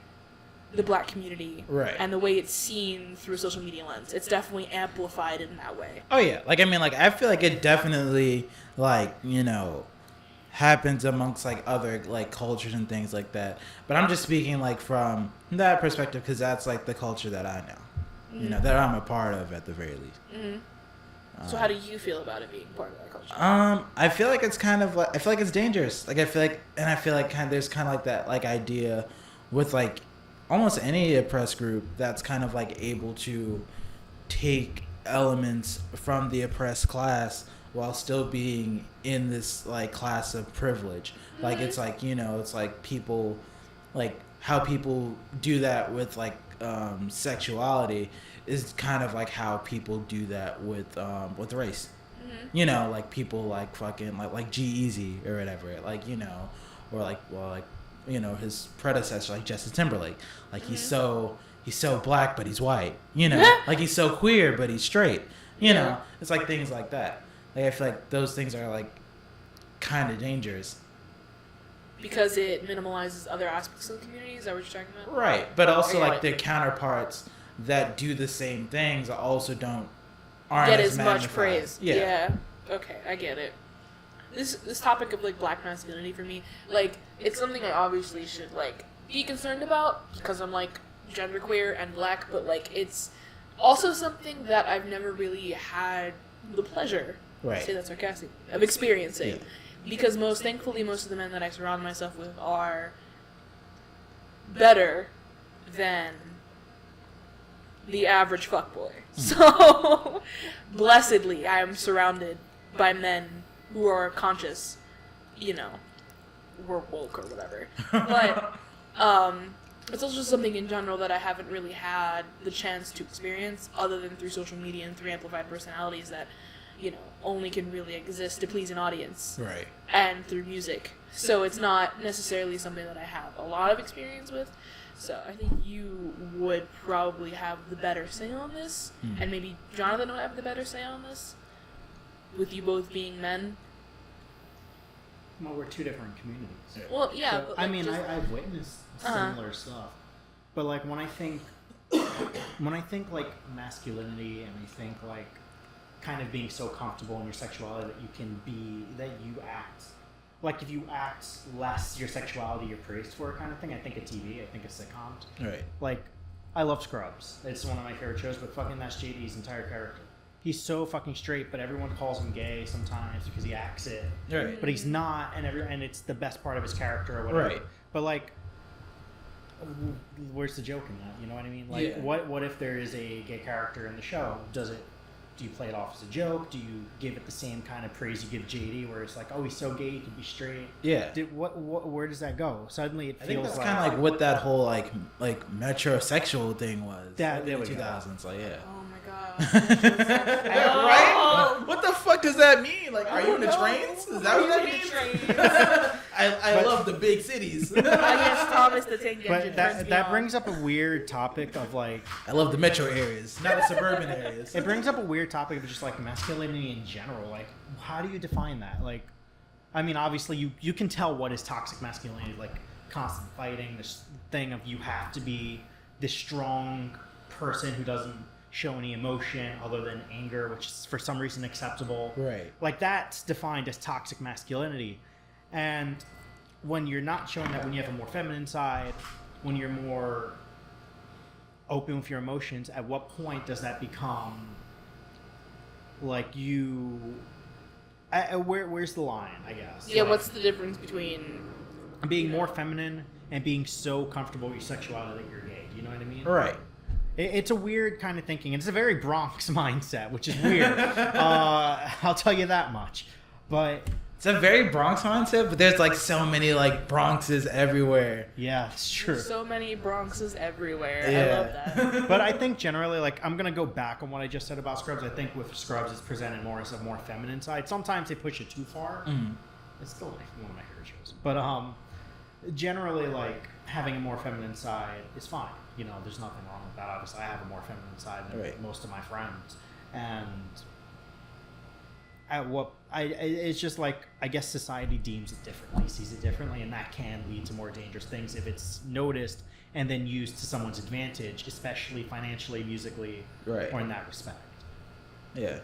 the black community, right, and the way it's seen through a social media lens. It's definitely amplified in that way. Oh yeah, I feel like it definitely happens amongst like other like cultures and things like that. But I'm just speaking like from that perspective because that's like the culture that I know, that I'm a part of at the very least. Mm-hmm. So how do you feel about it being part of that culture? I feel like it's kind of like I feel like it's dangerous. Like I feel like there's kind of like that like idea with like almost any oppressed group that's kind of like able to take elements from the oppressed class while still being in this like class of privilege. Mm-hmm. Like it's like it's like people like how people do that with like sexuality is kind of like how people do that with race. Mm-hmm. Like people like fucking like G-Eazy or whatever, like or like his predecessor like Justin Timberlake, like he's so black but he's white, like he's so queer but he's straight, it's like things like that. Like I feel like those things are like kind of dangerous because it minimalizes other aspects of the community. Is that what you're talking about? Right, but also like their counterparts that do the same things also aren't get as much praise. Yeah. Okay, I get it. This topic of like black masculinity for me, like it's something I obviously should like be concerned about because I'm like genderqueer and black, but like it's also something that I've never really had the pleasure, right, say that sarcastic, of experiencing. Yeah. Because thankfully most of the men that I surround myself with are better than the average fuckboy. So blessedly I am surrounded by men who are conscious, we're woke or whatever. But it's also something in general that I haven't really had the chance to experience other than through social media and through amplified personalities that, only can really exist to please an audience. Right. And through music. So it's not necessarily something that I have a lot of experience with. So I think you would probably have the better say on this. And maybe Johnathan would have the better say on this. With you both being men. Well, we're two different communities. Well, yeah. So, but like I've witnessed similar stuff. But like when I think like masculinity and I think like kind of being so comfortable in your sexuality that you act like if you act less your sexuality you're praised for kind of thing. I think of TV, I think of sitcoms. Right. Like I love Scrubs. It's one of my favorite shows, but fucking that's JD's entire character. He's so fucking straight, but everyone calls him gay sometimes because he acts it. Right. But he's not, and it's the best part of his character or whatever. Right. But like, where's the joke in that? You know what I mean? Like, what if there is a gay character in the show? Do you play it off as a joke? Do you give it the same kind of praise you give JD, where it's like, oh, he's so gay, he can be straight? Yeah. Where does that go? Suddenly, it feels I think that's like, kind of like what that whole like metrosexual thing was. That in the 2000s, like yeah. Oh my god. Right? What the fuck does that mean? Like, are you in the trains? Is that what that means? I love the big cities. I guess Thomas the Tank But Engine. that brings up a weird topic of like. I love the metro areas, not the suburban areas. It brings up a weird topic of just like masculinity in general. Like, how do you define that? Like, I mean, obviously you can tell what is toxic masculinity, like constant fighting, this thing of you have to be this strong person who doesn't show any emotion other than anger, which is for some reason acceptable. Right. Like that's defined as toxic masculinity. And when you're not showing that, when you have a more feminine side, when you're more open with your emotions, at what point does that become like you... where's the line, I guess? Yeah, like, what's the difference between being more feminine and being so comfortable with your sexuality that you're gay? You know what I mean? Right. It's a weird kind of thinking. It's a very Bronx mindset, which is weird. I'll tell you that much. But it's a very Bronx mindset, but there's like so many like Bronxes everywhere. yeah, it's true. so many Bronxes everywhere? Yeah. I love that. But I think generally, like, I'm going to go back on what I just said about Scrubs. I think with Scrubs, it's presented more as a more feminine side. Sometimes they push it too far. It's still like one of my favorite shows. But generally, like, having a more feminine side is fine. You know, there's nothing wrong with that. Obviously, I have a more feminine side than Right. most of my friends. And it's just like, I guess society deems it differently, sees it differently, and that can lead to more dangerous things if it's noticed and then used to someone's advantage, especially financially, musically, Right. or in that respect. Yeah.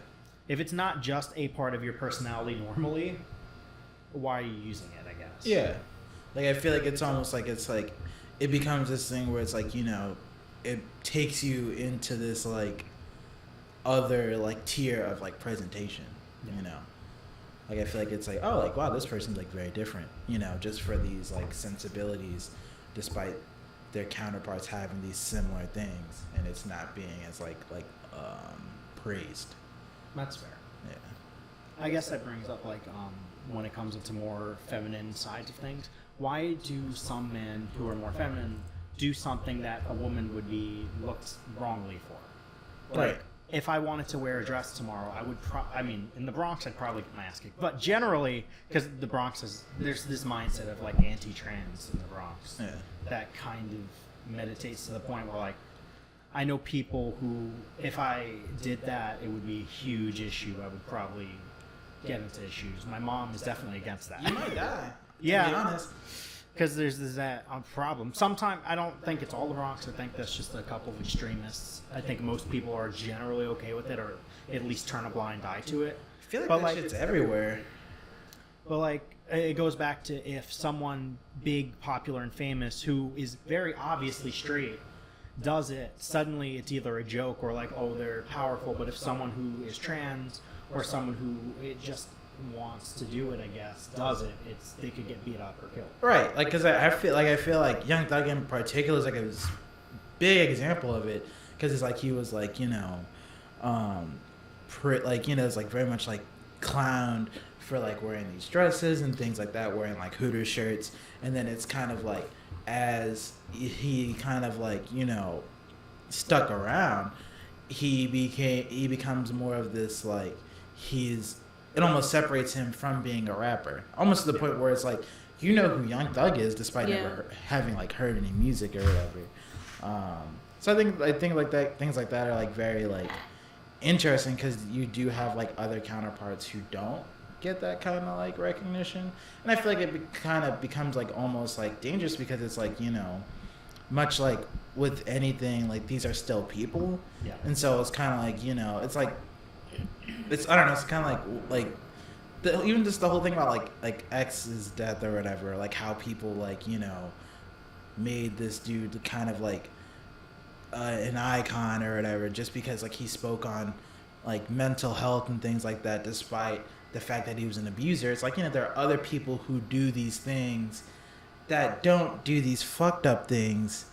If it's not just a part of your personality normally, why are you using it, I guess? Yeah. Like, I feel like it's almost like it's like, it becomes this thing where it's like, you know, it takes you into this like other like tier of like presentation, you know? Like, I feel like it's like, oh, like, wow, this person's like very different, you know, just for these like sensibilities, despite their counterparts having these similar things, and it's not being as like praised. That's fair. Yeah. I guess that brings up, like, when it comes into more feminine sides of things, why do some men who are more feminine do something that a woman would be looked wrongly for? Like, Right. if I wanted to wear a dress tomorrow, I would I mean, in the Bronx, I'd probably get my ass kicked. But generally, because the Bronx there's this mindset of, like, anti-trans in the Bronx Yeah. that kind of meditates to the point where, like, I know people who, if I did that, it would be a huge issue. I would probably get into issues. My mom is definitely against that. You might die. Yeah. To be honest. Because there's that problem. Sometimes I don't think it's all the Bronx. I think that's just a couple of extremists. I think most people are generally okay with it, or at least turn a blind eye to it. I feel like But, that like, shit's everywhere. But, like, it goes back to if someone big, popular, and famous who is very obviously straight does it, suddenly it's either a joke or like, oh, they're powerful. But if someone who is trans or someone who it just wants to do it, I guess, does it, they could get beat up or killed. Right, like, because I feel like Young Thug in particular is like a big example of it, because it's like he was like, you know, like, you know, it's like very much like clowned for like wearing these dresses and things like that, wearing like Hooters shirts, and then it's kind of like as he kind of like, you know, stuck around, he becomes more of this like it almost separates him from being a rapper, almost to the point where it's like, you know who Young Thug is despite never having like heard any music or whatever. So I think like that, things like that are like very like interesting, because you do have like other counterparts who don't get that kind of like recognition, and I feel like it kind of becomes like almost like dangerous, because it's like, you know, much like with anything, like these are still people, and so it's kind of like, you know, it's like, I don't know, it's kind of like even just the whole thing about like X's death or whatever, like how people like, you know, made this dude kind of like an icon or whatever, just because like he spoke on like mental health and things like that, despite the fact that he was an abuser. It's like, you know, there are other people who do these things that don't do these fucked up things,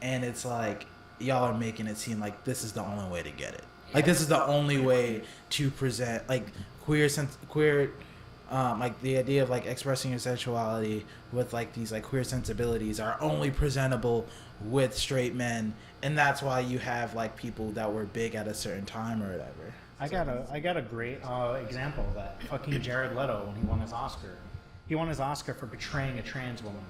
and it's like, y'all are making it seem like this is the only way to get it. Like, this is the only way to present like queer like the idea of like expressing your sexuality with like these like queer sensibilities are only presentable with straight men, and that's why you have like people that were big at a certain time or whatever. I got a great example of that. Fucking Jared Leto, when he won his Oscar. He won his Oscar for portraying a trans woman.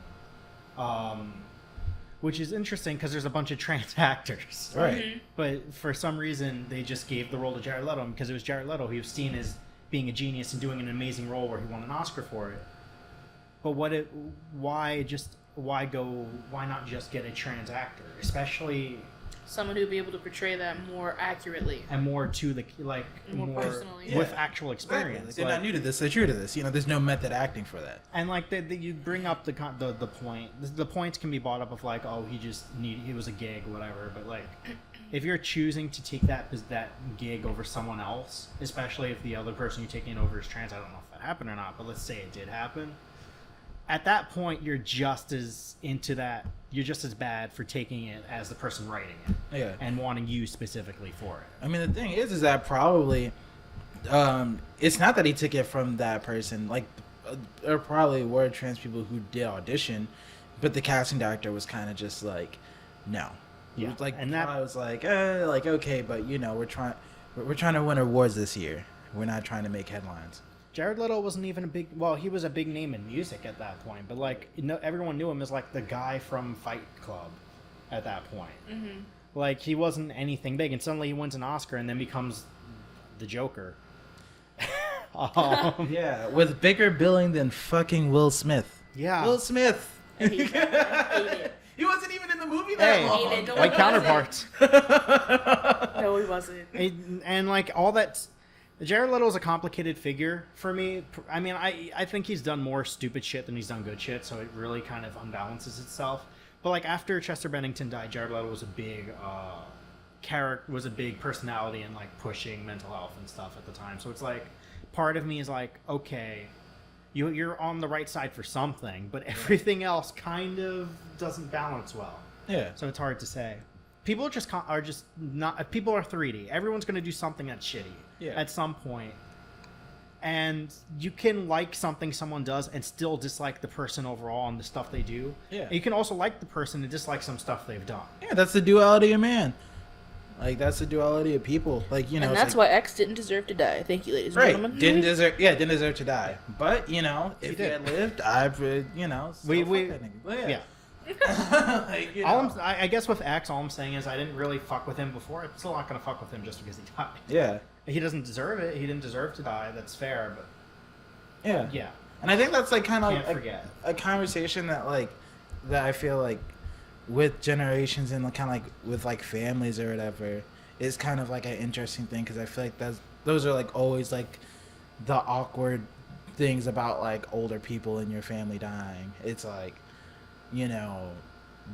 Which is interesting because there's a bunch of trans actors. Right. Mm-hmm. But for some reason, they just gave the role to Jared Leto because it was Jared Leto. He was seen as being a genius and doing an amazing role where he won an Oscar for it. But why not just get a trans actor? Especially Someone who'd be able to portray that more accurately and more to the more personally. with Yeah. actual experience. Exactly. They're not new to this. They're true to this. There's no method acting for that. And like you bring up the point. The points can be brought up of like, oh, he was a gig, whatever. But like, if you're choosing to take that gig over someone else, especially if the other person you're taking over is trans, I don't know if that happened or not, but let's say it did happen. At that point, you're just as into that. You're just as bad for taking it as the person writing it, Yeah. and wanting you specifically for it. I mean, the thing is that probably, it's not that he took it from that person. Like, there probably were trans people who did audition, but the casting director was kind of just like, no. Yeah. It was like, And that- I was like, okay, but we're trying to win awards this year. We're not trying to make headlines. Jared Leto wasn't even he was a big name in music at that point, but like, everyone knew him as like the guy from Fight Club at that point. Mm-hmm. Like, he wasn't anything big, and suddenly he wins an Oscar and then becomes the Joker. Yeah, with bigger billing than fucking Will Smith. Yeah. Will Smith. I hate it. He wasn't even in the movie that Hey, long. Hate it. No, like he counterparts. No, he wasn't. And like all that, Jared Leto is a complicated figure for me. I mean, I think he's done more stupid shit than he's done good shit, so it really kind of unbalances itself. But like, after Chester Bennington died, Jared Leto was a big was a big personality and like pushing mental health and stuff at the time. So it's like, part of me is like, okay, you're on the right side for something, but everything else kind of doesn't balance well. Yeah. So it's hard to say. People are just not. People are 3D. Everyone's going to do something that's shitty at some point. And you can like something someone does and still dislike the person overall and the stuff they do. Yeah. And you can also like the person and dislike some stuff they've done. Yeah, that's the duality of man. Like, that's the duality of people. Like, And that's why X didn't deserve to die. Thank you, ladies and right. gentlemen. Didn't deserve to die. But, if he had lived, Yeah. Like, I guess with X, all I'm saying is I didn't really fuck with him before. I'm still not going to fuck with him just because he died. Yeah. He doesn't deserve it. He didn't deserve to die. That's fair, but Yeah. yeah. And I think that's like kind of Can't like forget. a conversation that I feel like with generations and kind of like with like families or whatever is kind of like an interesting thing, because I feel like those are like always like the awkward things about like older people in your family dying. It's like,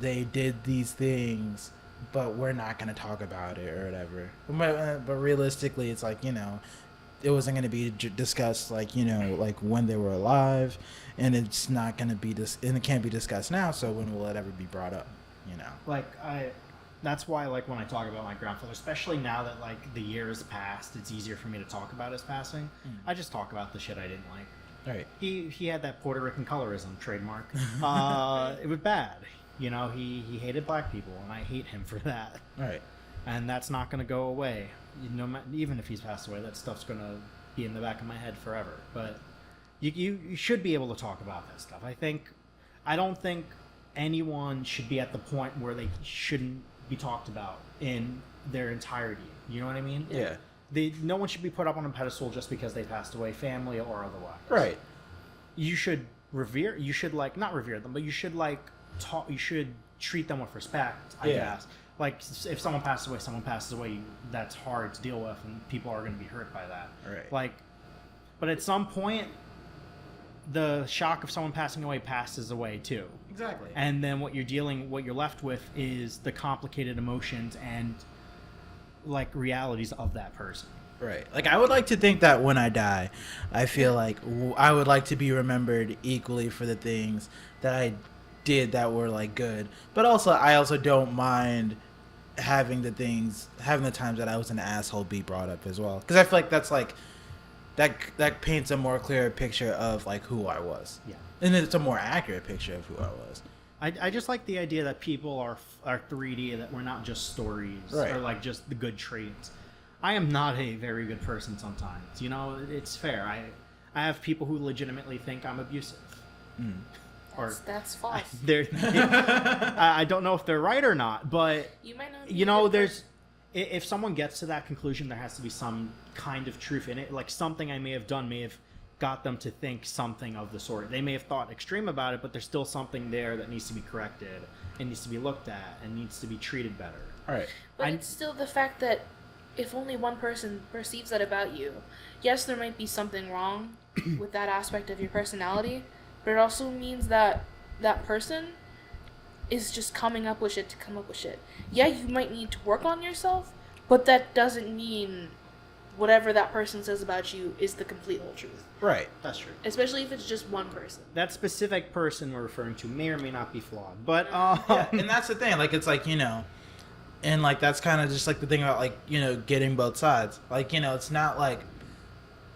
they did these things, but we're not going to talk about it or whatever. But realistically, it's like, it wasn't going to be discussed like, like when they were alive, and it's not going to be and it can't be discussed now. So when will it ever be brought up? Like, that's why, like, when I talk about my grandfather, especially now that like the years passed, it's easier for me to talk about his passing. I just talk about the shit I didn't like. Right. He had that Puerto Rican colorism trademark. It was bad. He hated black people, and I hate him for that. Right. And that's not going to go away. Even if he's passed away, that stuff's going to be in the back of my head forever. But you should be able to talk about that stuff. I don't think anyone should be at the point where they shouldn't be talked about in their entirety. You know what I mean? Yeah. No one should be put up on a pedestal just because they passed away, family or otherwise. Right. You should revere. You should not revere them, but you should talk. You should treat them with respect. I guess. Like, if someone passes away. That's hard to deal with, and people are going to be hurt by that. Right. Like, but at some point, the shock of someone passing away passes away too. Exactly. And then what you're left with is the complicated emotions and like realities of that person. Right. Like, I would like to think that when I die, I feel like I would like to be remembered equally for the things that I did that were like good, but I also don't mind having the times that I was an asshole be brought up as well, because I feel like that's like that paints a more clear picture of like who I was. Yeah. And it's a more accurate picture of who I was. I just like the idea that people are 3D, that we're not just stories or like just the good traits. I am not a very good person sometimes. It's fair. I have people who legitimately think I'm abusive. That's false. I don't know if they're right or not, but You might not. if someone gets to that conclusion, there has to be some kind of truth in it. Like, something I may have done may have got them to think something of the sort. They may have thought extreme about it, but there's still something there that needs to be corrected and needs to be looked at and needs to be treated better. Right. But it's still the fact that if only one person perceives that about you, yes, there might be something wrong with that aspect of your personality, but it also means that that person is just coming up with shit to come up with shit. Yeah, you might need to work on yourself, but that doesn't mean whatever that person says about you is the complete whole truth. Right. That's true. Especially if it's just one person. That specific person we're referring to may or may not be flawed, but Yeah, and that's the thing. Like, it's like, and like that's kind of just like the thing about like getting both sides. Like, it's not like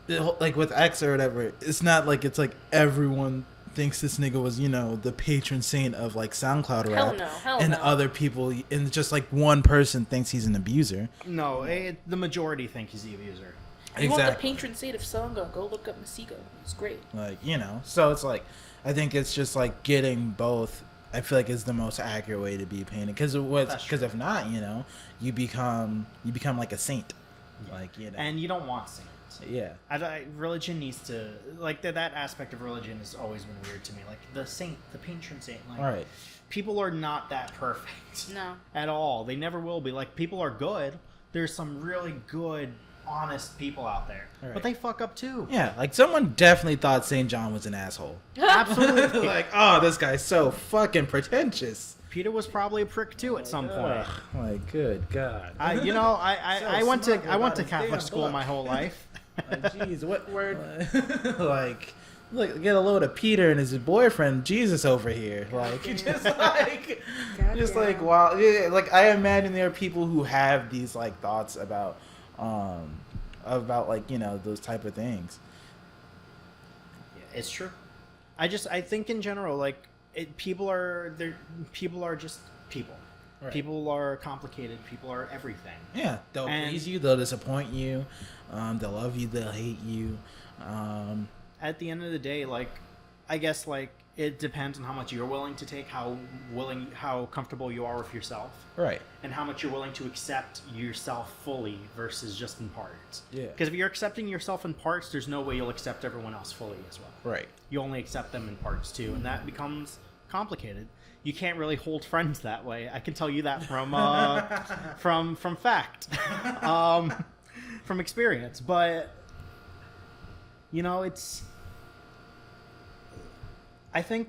with X or whatever. It's not like it's like everyone thinks this nigga was the patron saint of like SoundCloud rap. Hell and no. other people, and just like one person thinks he's an abuser. no, the majority think he's the abuser. You want the patron saint of Songa, go look up Masego. It's great. Like, so it's like, I think it's just like getting both. I feel like is the most accurate way to be painted, because if not, you become like a saint, like and you don't want saints. Yeah. Religion needs to like that aspect of religion has always been weird to me. Like the saint, the patron saint. Like, right. People are not that perfect. No. At all. They never will be. Like, people are good. There's some really good, honest people out there, right. But they fuck up too. Yeah, like someone definitely thought St. John was an asshole. Absolutely. Like, oh, this guy's so fucking pretentious. Peter was probably a prick too at some point. Like, good God. I went to Catholic school my whole life. Like, jeez, what word? Like, look, get a load of Peter and his boyfriend Jesus over here. Like, wow. Yeah, like, I imagine there are people who have these like thoughts about like those type of things. Yeah, it's true. I think in general, like, people are just people. Right. People are complicated. People are everything. Yeah, they'll please you. They'll disappoint you. They'll love you. They'll hate you. At the end of the day, like, I guess, like, it depends on how much you're willing to take, how comfortable you are with yourself, right, and how much you're willing to accept yourself fully versus just in parts. Yeah. Because if you're accepting yourself in parts, there's no way you'll accept everyone else fully as well. Right. You only accept them in parts too, and that becomes complicated. You can't really hold friends that way. I can tell you that from from fact, from experience. But I think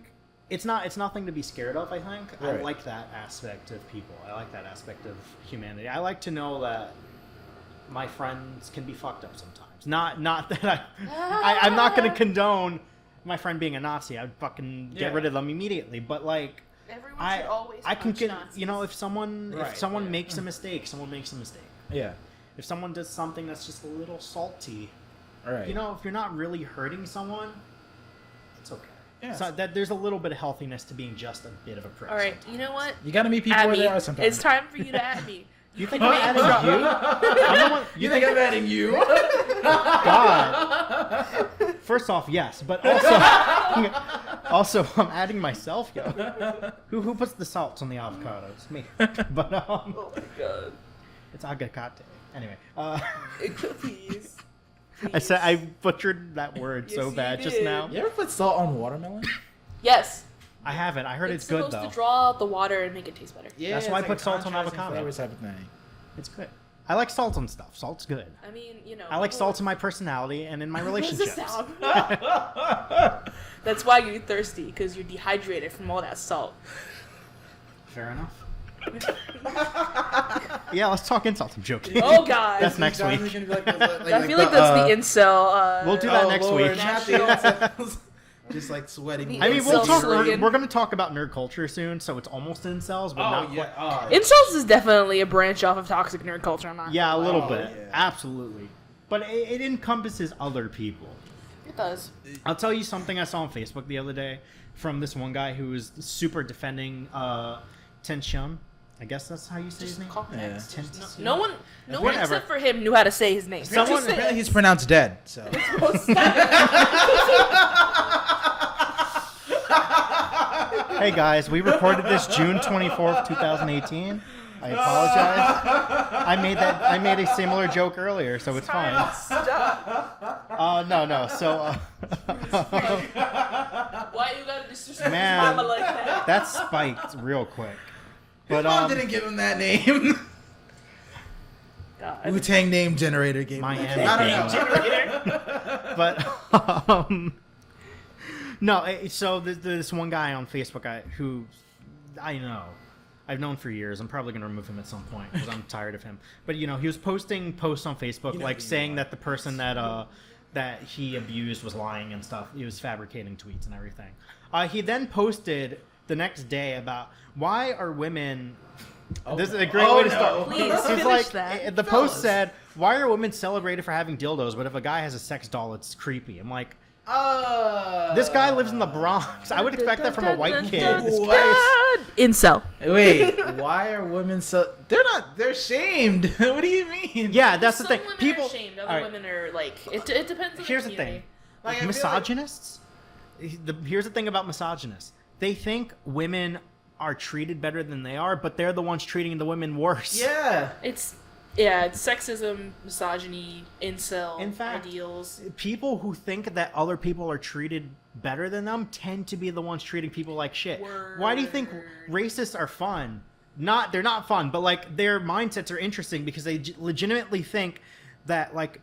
it's nothing to be scared of. I think right. I like that aspect of people. I like that aspect of humanity. I like to know that my friends can be fucked up sometimes. Not that I'm not going to condone my friend being a Nazi. I'd fucking get rid of them immediately. But like, everyone should always I can get Nazis. If someone makes a mistake, someone makes a mistake. Yeah. If someone does something that's just a little salty, right. If you're not really hurting someone, it's okay. Yeah. So that there's a little bit of healthiness to being just a bit of a prick. All right, sometimes. you know what? You gotta meet people Add where me. they are sometimes. It's time for you to add me. You think I'm adding you? I'm the one, you think I'm adding you? God. First off, yes, but also I'm adding myself, yo. Who puts the salts on the avocados? Me. But oh my God. It's agacate. Anyway, Please. I butchered that word Yes, so you bad just did. now. You ever put salt on watermelon? Yes. I haven't. I heard it's good though. It's supposed to draw out the water and make it taste better. Yeah, That's why I it's put salt on contrasting avocado. flavors type of thing. It's good. I like salt on stuff. Salt's good. I mean, I like salt in my personality and in my relationships. That's why you're thirsty, because you're dehydrated from all that salt. Fair enough. Yeah, let's talk insults. I'm joking. Oh God. That's next week. I feel like that's the incel. We'll do that next week. Just like sweating. I mean, slogan. we're going to talk about nerd culture soon, so it's almost incels, but not quite. Incels is definitely a branch off of toxic nerd culture. I'm not. Yeah, a little bit. Yeah. Absolutely. But it encompasses other people. It does. I'll tell you something I saw on Facebook the other day from this one guy who was super defending Tension. I guess that's how you say his name. Yeah. No one Whatever. except for him knew how to say his name. Apparently he's pronounced dead. So. Hey guys, we recorded this June 24th, 2018. I apologize. I made a similar joke earlier, so it's fine. No. So Why you gotta disrespect Man. his mama like that? that spiked real quick. His But mom didn't give him that name. god. Wu-Tang name generator game. Miami. I don't know. But no. So there's this one guy on Facebook who I know. I've known for years. I'm probably going to remove him at some point because I'm tired of him. But he was posting posts on Facebook like saying that the person that he abused was lying and stuff. He was fabricating tweets and everything. He then posted the next day about why are women. This is a great way to start. Please, He's finish like, that. the post said, "Why are women celebrated for having dildos, but if a guy has a sex doll, it's creepy." I'm like, this guy lives in the Bronx. I would expect that from a white kid. What? Incel. Wait, why are women so? They're shamed. What do you mean? Yeah, that's the Some thing. women People. are shamed. Other all right, women are like. It depends on here's the the community. thing. Like, I feel Misogynists. Here's the thing about misogynists. They think women are treated better than they are, but they're the ones treating the women worse. Yeah. It's sexism, misogyny, incel, In fact, ideals. people who think that other people are treated better than them tend to be the ones treating people like shit. Why do you think Word. racists are fun? They're not fun, but like their mindsets are interesting because they legitimately think that like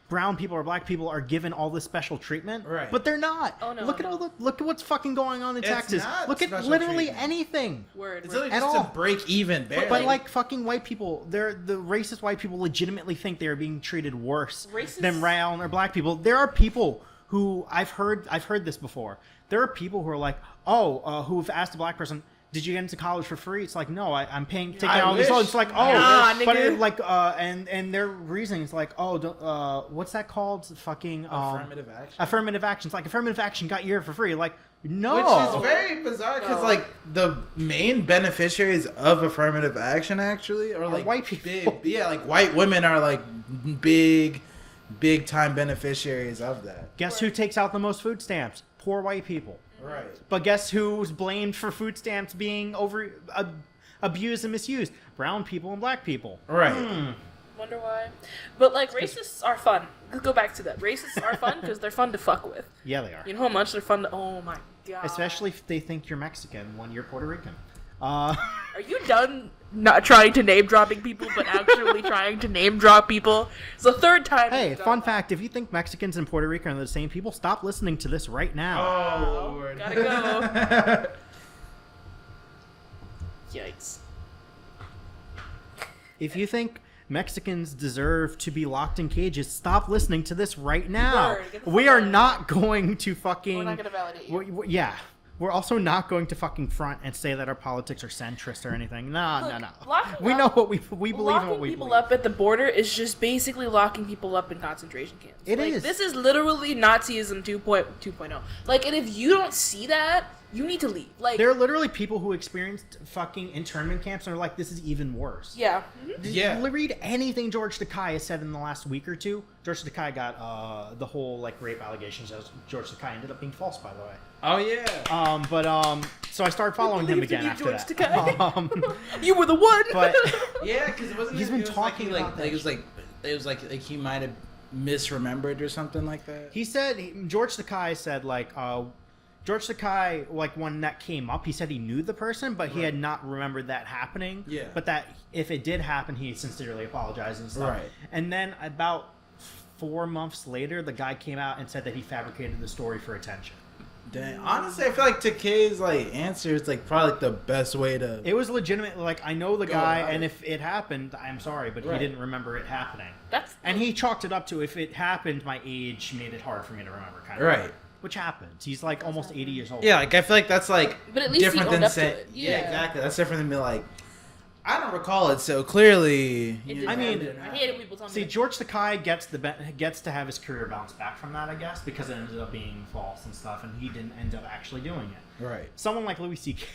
brown people or black people are given all this special treatment, Right. But they're not. Oh, no, look at no. look at what's fucking going on in It's Texas. not Look at special literally treatment. anything. Word. It's word. literally At just all. to break even, barely. But like fucking white people, the racist white people legitimately think they are being treated worse Racist- than brown or black people. There are people who I've heard this before. There are people who are like, who've asked a black person, "Did you get into college for free?" It's like, no, I'm taking I all these wish. loans. It's like, Nah, but nigga. it, like, and their reasoning is like, what's that called? Fucking affirmative action. Affirmative action. It's like affirmative action got you here for free. Like, no. Which is very bizarre because, No. like, the main beneficiaries of affirmative action actually are like white people. like white women are like big time beneficiaries of that. Guess who takes out the most food stamps? Poor white people. Right. But guess who's blamed for food stamps being abused and misused? Brown people and black people. Right. Wonder why. But like racists are fun. Let's go back to that. Racists are fun because they're fun to fuck with. Yeah, they are. You know how much they're fun to. Oh my god. Especially if they think you're Mexican when you're Puerto Rican. Are you done not trying to name dropping people, but actually trying to name drop people? It's the third time. Hey, you've done fun that. fact, if you think Mexicans and Puerto Rican are the same people, stop listening to this right now. Oh, Lord. Gotta go. Yikes. If you think Mexicans deserve to be locked in cages, stop listening to this right now. Word, get the We fuck are out of not going to fucking... We're not gonna validate you. Yeah. We're also not going to fucking front and say that our politics are centrist or anything. No. locking We up- know what we believe in Locking what we people believe. up at the border is just basically locking people up in concentration camps. It is. This is literally Nazism 2.0. Like, and if you don't see that, you need to leave. Like, There are literally people who experienced fucking internment camps and are like, this is even worse. yeah. Yeah. Read anything George Takei has said in the last week or two. George Takei got the whole like rape allegations. George Takei ended up being false, by the way. Oh yeah. So I started following him believed in again you, after George that. Takei. You were the one. But Yeah, because it wasn't. He's been talking like, about like it was like he might have misremembered or something like that. he said George Takei said like George Takei, like when that came up, he said he knew the person, but he had not remembered that happening. Yeah. But that if it did happen, he sincerely apologized and stuff. Right. And then about 4 months later, the guy came out and said that he fabricated the story for attention. Dang. Honestly, I feel like Takei's like answer is like probably like, the best way to. It was legitimately like I know the Go guy, about and it. if it happened, I'm sorry, but Right. he didn't remember it happening. And he chalked it up to if it happened, my age made it hard for me to remember, kind of. Right. Which happens. He's like almost 80 years old. Yeah, like I feel like that's like But at least he different owned than up to saying. it. Yeah, Yeah. exactly. That's different than be like, I don't recall it, so clearly. It you didn't know, I mean, it didn't I happen. hate it when people tell me See, that. George Takei gets to have his career bounce back from that, I guess, because it ended up being false and stuff, and he didn't end up actually doing it. Right. Someone like Louis C.K.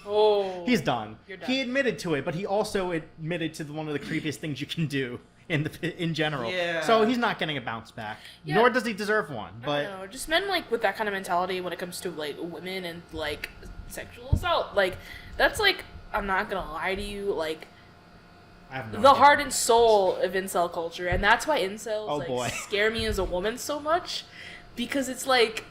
Oh. He's done. You're done. He admitted to it, but he also admitted to one of the creepiest things you can do in general. Yeah. So he's not getting a bounce back, Yeah. nor does he deserve one. I But don't know, just men like with that kind of mentality when it comes to like women and like sexual assault. Like that's like I'm not gonna lie to you, like I have no the idea. heart and soul of incel culture, and that's why incels Oh, like boy. scare me as a woman so much, because it's like,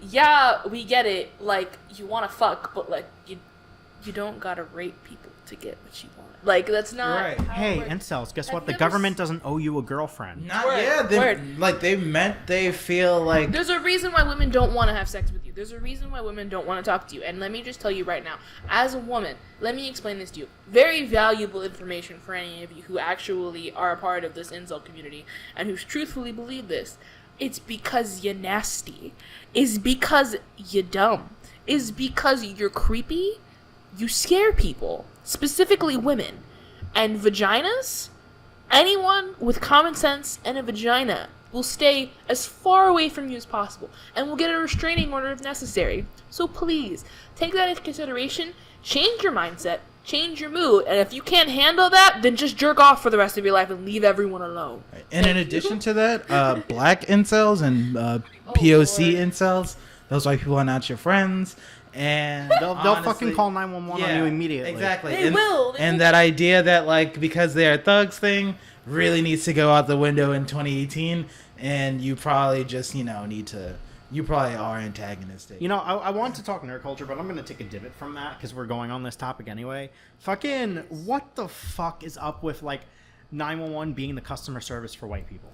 yeah, we get it, like you want to fuck, but like you don't gotta rape people to get what you want. Like, that's not Right. how it Hey, works. incels, guess Have what? you The ever government doesn't owe you a girlfriend. Not Word, yeah. word. Like they feel like There's a reason why women don't want to have sex with you. There's a reason why women don't want to talk to you. And let me just tell you right now, as a woman, let me explain this to you. Very valuable information for any of you who actually are a part of this incel community and who truthfully believe this. It's because you're nasty. It's because you're dumb. It's because you're creepy. You scare people, specifically women. And vaginas? Anyone with common sense and a vagina will stay as far away from you as possible and will get a restraining order if necessary. So please, take that into consideration, change your mindset, change your mood, and if you can't handle that, then just jerk off for the rest of your life and leave everyone alone. And in addition to that, black incels and POC Lord. incels, those white people are not your friends. And They'll fucking call 911 on you immediately. Exactly. They will. And that idea that, like, because they are thugs thing really needs to go out the window in 2018. And you probably just, you probably are antagonistic. You know, I want to talk nerd culture, but I'm going to take a divot from that because we're going on this topic anyway. Fucking, what the fuck is up with, like, 911 being the customer service for white people?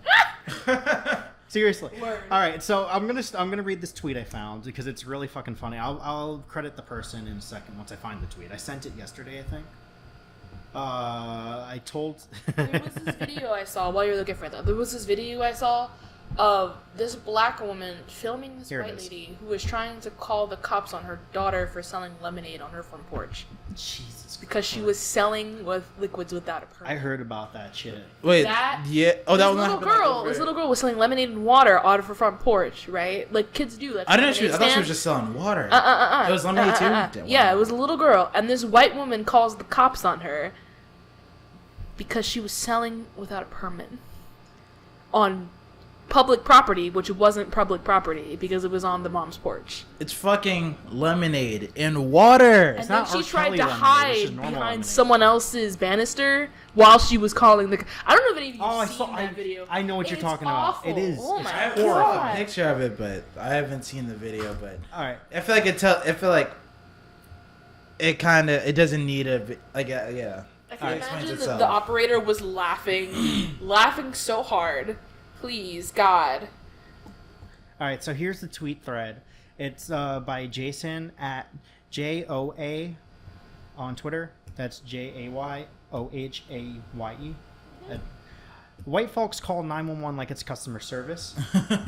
Seriously. Word. All right, so I'm gonna read this tweet I found because it's really fucking funny. I'll credit the person in a second once I find the tweet. I sent it yesterday, I think. I told. There was this video I saw while you're looking for that. There was this video I saw of this black woman filming this Here it white is. lady who was trying to call the cops on her daughter for selling lemonade on her front porch Jesus. because she was selling with liquids without a permit. I heard about that shit. Wait, that- yeah. Oh, that This was little girl, this little girl was selling lemonade and water out of her front porch, right? Like kids do. That's I didn't. lemonade I thought she stand. was just selling water. It was lemonade too. Yeah, it was a little girl, and this white woman calls the cops on her because she was selling without a permit on public property, which wasn't public property because it was on the mom's porch. It's fucking lemonade and water. And then not she R. tried Kelly to lemonade, it's hide just normal behind lemonade. someone else's banister while she was calling the. I don't know if any of you Oh, I seen saw. that video. I know what you're It's talking awful. about. It is. Oh It's my I have horrible. a God. picture of it, but I haven't seen the video. But All right. I feel like it doesn't need a like yeah. I can It explains imagine that itself. the operator was laughing, laughing so hard. Please, God. All right, so here's the tweet thread. It's by Jason at JOA on Twitter. That's JAYOHAYE. White folks call 911 like it's customer service.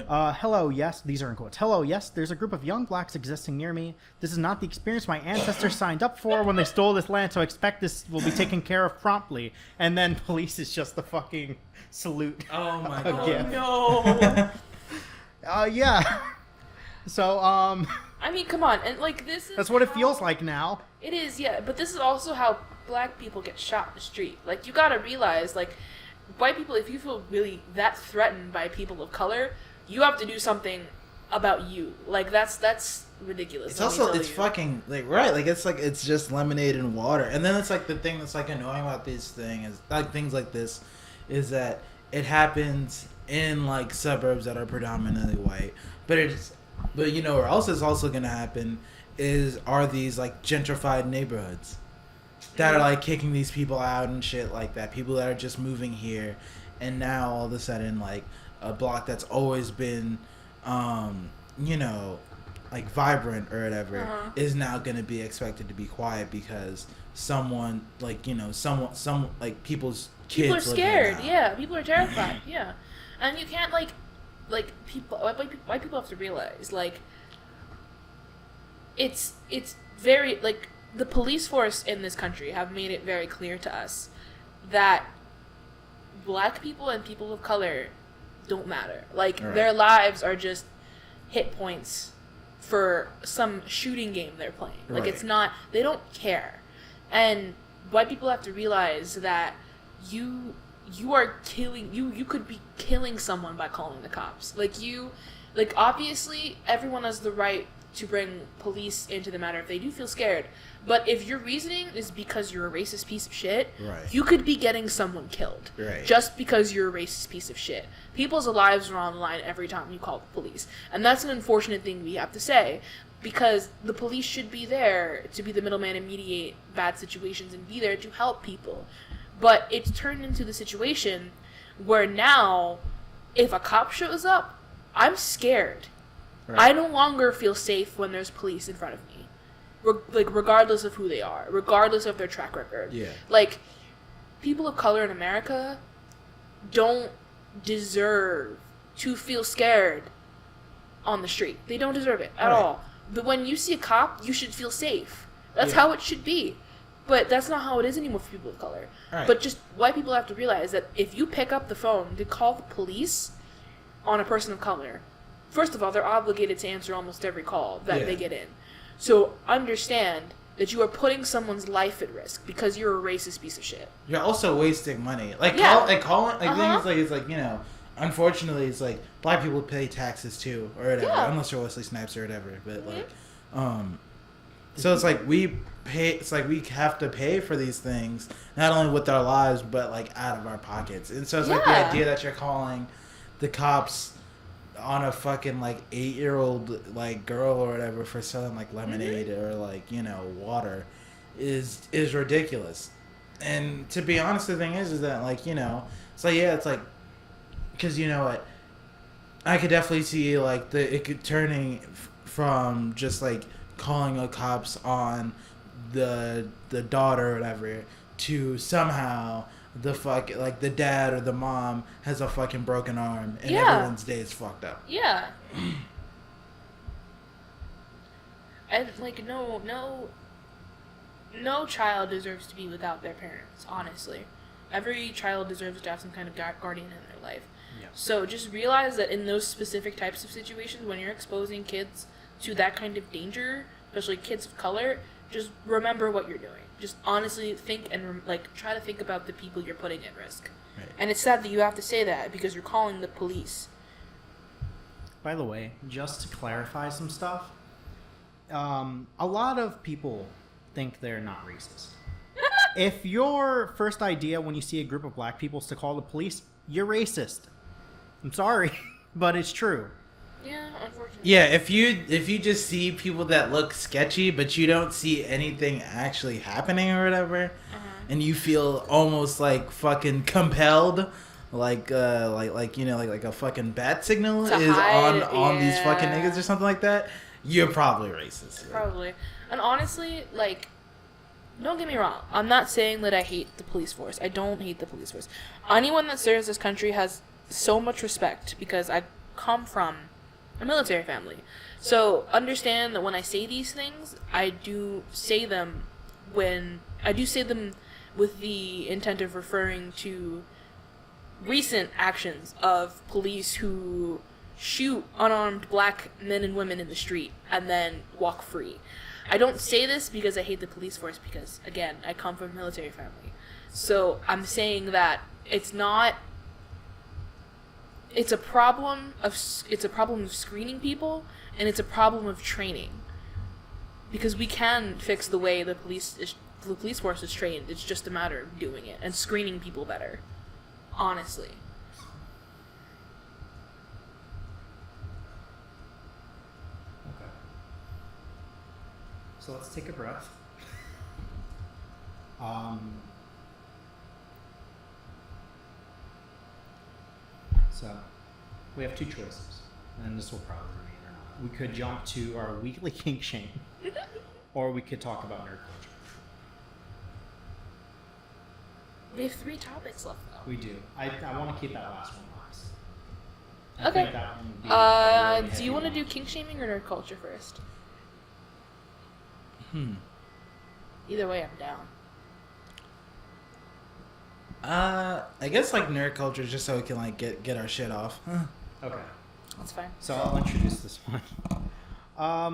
Hello, yes, these are in quotes. Hello, yes, there's a group of young blacks existing near me. This is not the experience my ancestors signed up for when they stole this land, so I expect this will be taken care of promptly. And then police is just the fucking salute. Oh my Again. No. Yeah. So, I mean, come on, and like this is. that's what it how- feels like now. It is, yeah, but this is also how black people get shot in the street. Like, you gotta realize, like, white people, if you feel really that threatened by people of color, you have to do something about you. Like, that's ridiculous. It's let me also tell it's you. fucking like it's just lemonade and water, and then it's like the thing that's like annoying about this thing is like things like this is that it happens in like suburbs that are predominantly white, but you know where else is also gonna happen are these like gentrified neighborhoods that are like kicking these people out and shit like that. People that are just moving here, and now all of a sudden like a block that's always been, you know, like vibrant or whatever is now gonna be expected to be quiet because someone like some like people's kids People are live scared, there now. yeah. People are terrified, yeah. And you can't, like people, white people have to realize, like, it's very, like, the police force in this country have made it very clear to us that black people and people of color don't matter. Like, Right. their lives are just hit points for some shooting game they're playing. Like, Right. it's not, they don't care. And white people have to realize that you are killing, you could be killing someone by calling the cops. Like, obviously everyone has the right to bring police into the matter if they do feel scared. But if your reasoning is because you're a racist piece of shit, Right. you could be getting someone killed. Right. Just because you're a racist piece of shit. People's lives are on the line every time you call the police. And that's an unfortunate thing we have to say. Because the police should be there to be the middleman and mediate bad situations and be there to help people. But it's turned into the situation where now, if a cop shows up, I'm scared. Right. I no longer feel safe when there's police in front of me. Regardless of who they are. Regardless of their track record. Yeah. Like, people of color in America don't deserve to feel scared on the street. They don't deserve it at all. But when you see a cop, you should feel safe. That's how it should be. But that's not how it is anymore for people of color. Right. But just white people have to realize that if you pick up the phone to call the police on a person of color, first of all, they're obligated to answer almost every call that they get in. So understand that you are putting someone's life at risk because you're a racist piece of shit. You're also wasting money. Like, it's like, you know, unfortunately, it's like black people pay taxes too, or whatever, unless you're Wesley Snipes or whatever. But like, so it's like we pay. It's like we have to pay for these things, not only with our lives, but like out of our pockets. And so it's like the idea that you're calling the cops on a fucking like 8-year-old like girl or whatever for selling like lemonade or like, you know, water is ridiculous. And to be honest, the thing is that like, you know, it's like, yeah, it's like, because you know what, I could definitely see like turning from just like calling the cops on the daughter or whatever to somehow the dad or the mom has a fucking broken arm and everyone's day is fucked up. Yeah. And like no child deserves to be without their parents, honestly. Every child deserves to have some kind of guardian in their life. Yeah. So just realize that in those specific types of situations, when you're exposing kids to that kind of danger, especially kids of color, just remember what you're doing. Just honestly think and try to think about the people you're putting at risk. Right. And it's sad that you have to say that because you're calling the police. By the way, just to clarify some stuff, a lot of people think they're not racist. If your first idea when you see a group of black people is to call the police, you're racist. I'm sorry, but it's true. Yeah, unfortunately. Yeah, if you just see people that look sketchy, but you don't see anything actually happening or whatever, and you feel almost like fucking compelled, like you know, like a fucking bat signal is on these fucking niggas or something like that, you're probably racist. Probably. And honestly, like, don't get me wrong. I'm not saying that I hate the police force. I don't hate the police force. Anyone that serves this country has so much respect because I come from a military family. So understand that when I say these things, I do say them with the intent of referring to recent actions of police who shoot unarmed black men and women in the street and then walk free. I don't say this because I hate the police force because, again, I come from a military family. So I'm saying that it's a problem of screening people, and it's a problem of training. Because we can fix the way the police force is trained. It's just a matter of doing it and screening people better. Honestly. Okay. So let's take a breath. So, we have two choices, and this will probably remain or not. We could jump to our weekly kink shame, or we could talk about nerd culture. We have 3 topics left, though. We do. I want to keep that last one last. Okay. Do you want to do kink shaming or nerd culture first? Either way, I'm down. I guess like nerd culture just so we can like get our shit off. Okay. That's fine. So I'll introduce this one. I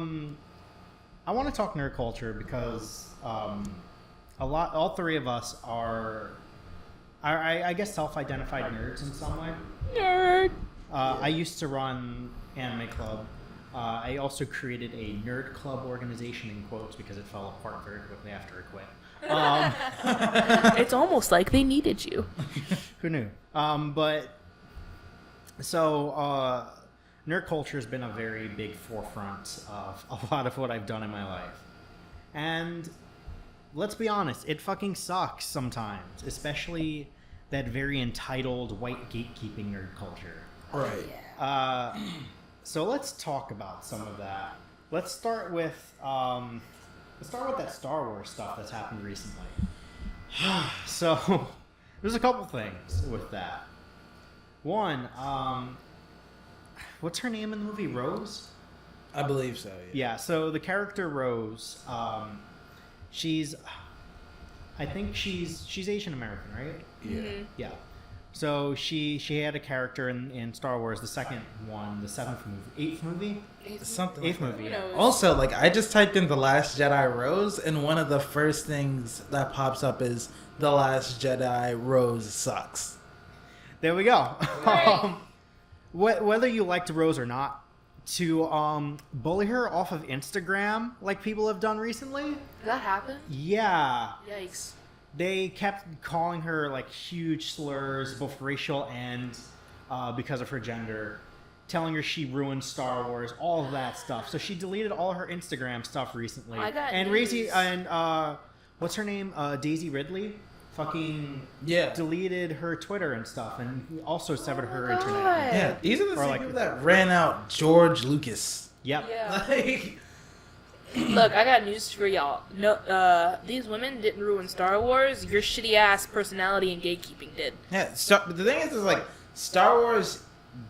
want to talk nerd culture because all 3 of us are I guess self-identified nerds in some way. Nerd. I used to run anime club I also created a nerd club organization in quotes because it fell apart very quickly after I quit. It's almost like they needed you. Who knew? Nerd culture has been a very big forefront of a lot of what I've done in my life. And let's be honest, it fucking sucks sometimes, especially that very entitled white gatekeeping nerd culture. Right. So let's talk about some of that. Let's start with that Star Wars stuff that's happened recently. So there's a couple things with that. One, what's her name in the movie? Rose? I believe so. Yeah. So the character Rose, I think she's Asian American, right? Yeah. Mm-hmm. Yeah. So she had a character in Star Wars, the second one, the eighth movie. Something. Eighth movie. Yeah. Also, like, I just typed in The Last Jedi Rose, and one of the first things that pops up is The Last Jedi Rose sucks. There we go. Right. Whether you liked Rose or not, to bully her off of Instagram like people have done recently. Did that happen? Yeah. Yikes. They kept calling her like huge slurs, both racial and because of her gender, telling her she ruined Star Wars, all of that stuff. So she deleted all her Instagram stuff recently. I got and news. What's her name? Daisy Ridley, fucking deleted her Twitter and stuff, and also severed her God. internet. Yeah, these are the Or same like- people that ran out George Lucas. Yep. Yeah. Like, Look, I got news for y'all. No, these women didn't ruin Star Wars. Your shitty ass personality and gatekeeping did. yeah. But the thing is like Star Wars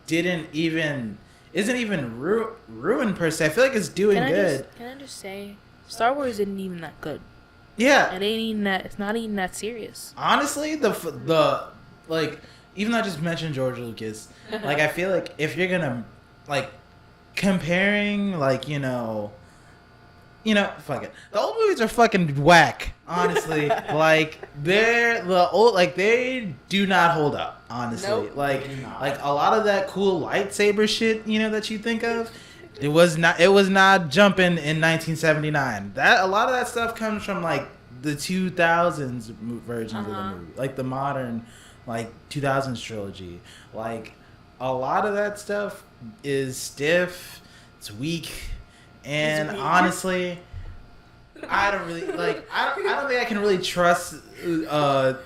isn't even ruined per se. I feel like it's doing good. Can I just say, Star Wars isn't even that good. Yeah. It ain't even that. It's not even that serious. Honestly, the like, even though I just mentioned George Lucas, like, I feel like if you're gonna like comparing, like, fuck it. The old movies are fucking whack. Honestly, like they do not hold up. Honestly, Nope. like a lot of that cool lightsaber shit, that you think of. It was not jumping in 1979. A lot of that stuff comes from like the 2000s versions of the movie, like the modern, like 2000s trilogy. Like a lot of that stuff is stiff, it's weak, and honestly, I don't really like. I don't think I can really trust the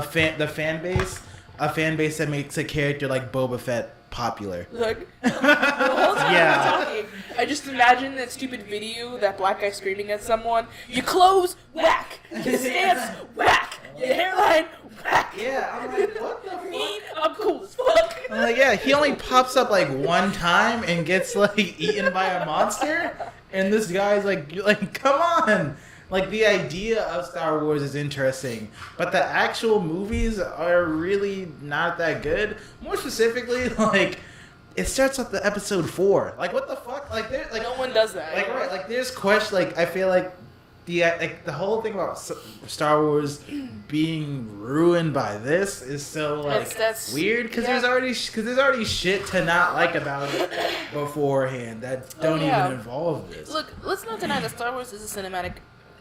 fan base, a fan base that makes a character like Boba Fett popular. Look, the whole time Yeah. we're talking, I just imagine that stupid video, that black guy screaming at someone, your clothes, whack, your stance, whack, your hairline, whack. Yeah, I'm like, what the fuck? Me, I'm cool as fuck. I'm like, yeah, he only pops up like one time and gets like eaten by a monster, and this guy's like, come on. Like, the idea of Star Wars is interesting, but the actual movies are really not that good. More specifically, like, it starts with the episode 4. Like, what the fuck? Like, No one does that. like, right, like, there's question. Like, I feel like the whole thing about Star Wars being ruined by this is so like That's weird because yeah. there's already shit to not like about it beforehand that don't even involve this. Look, let's not deny that Star Wars is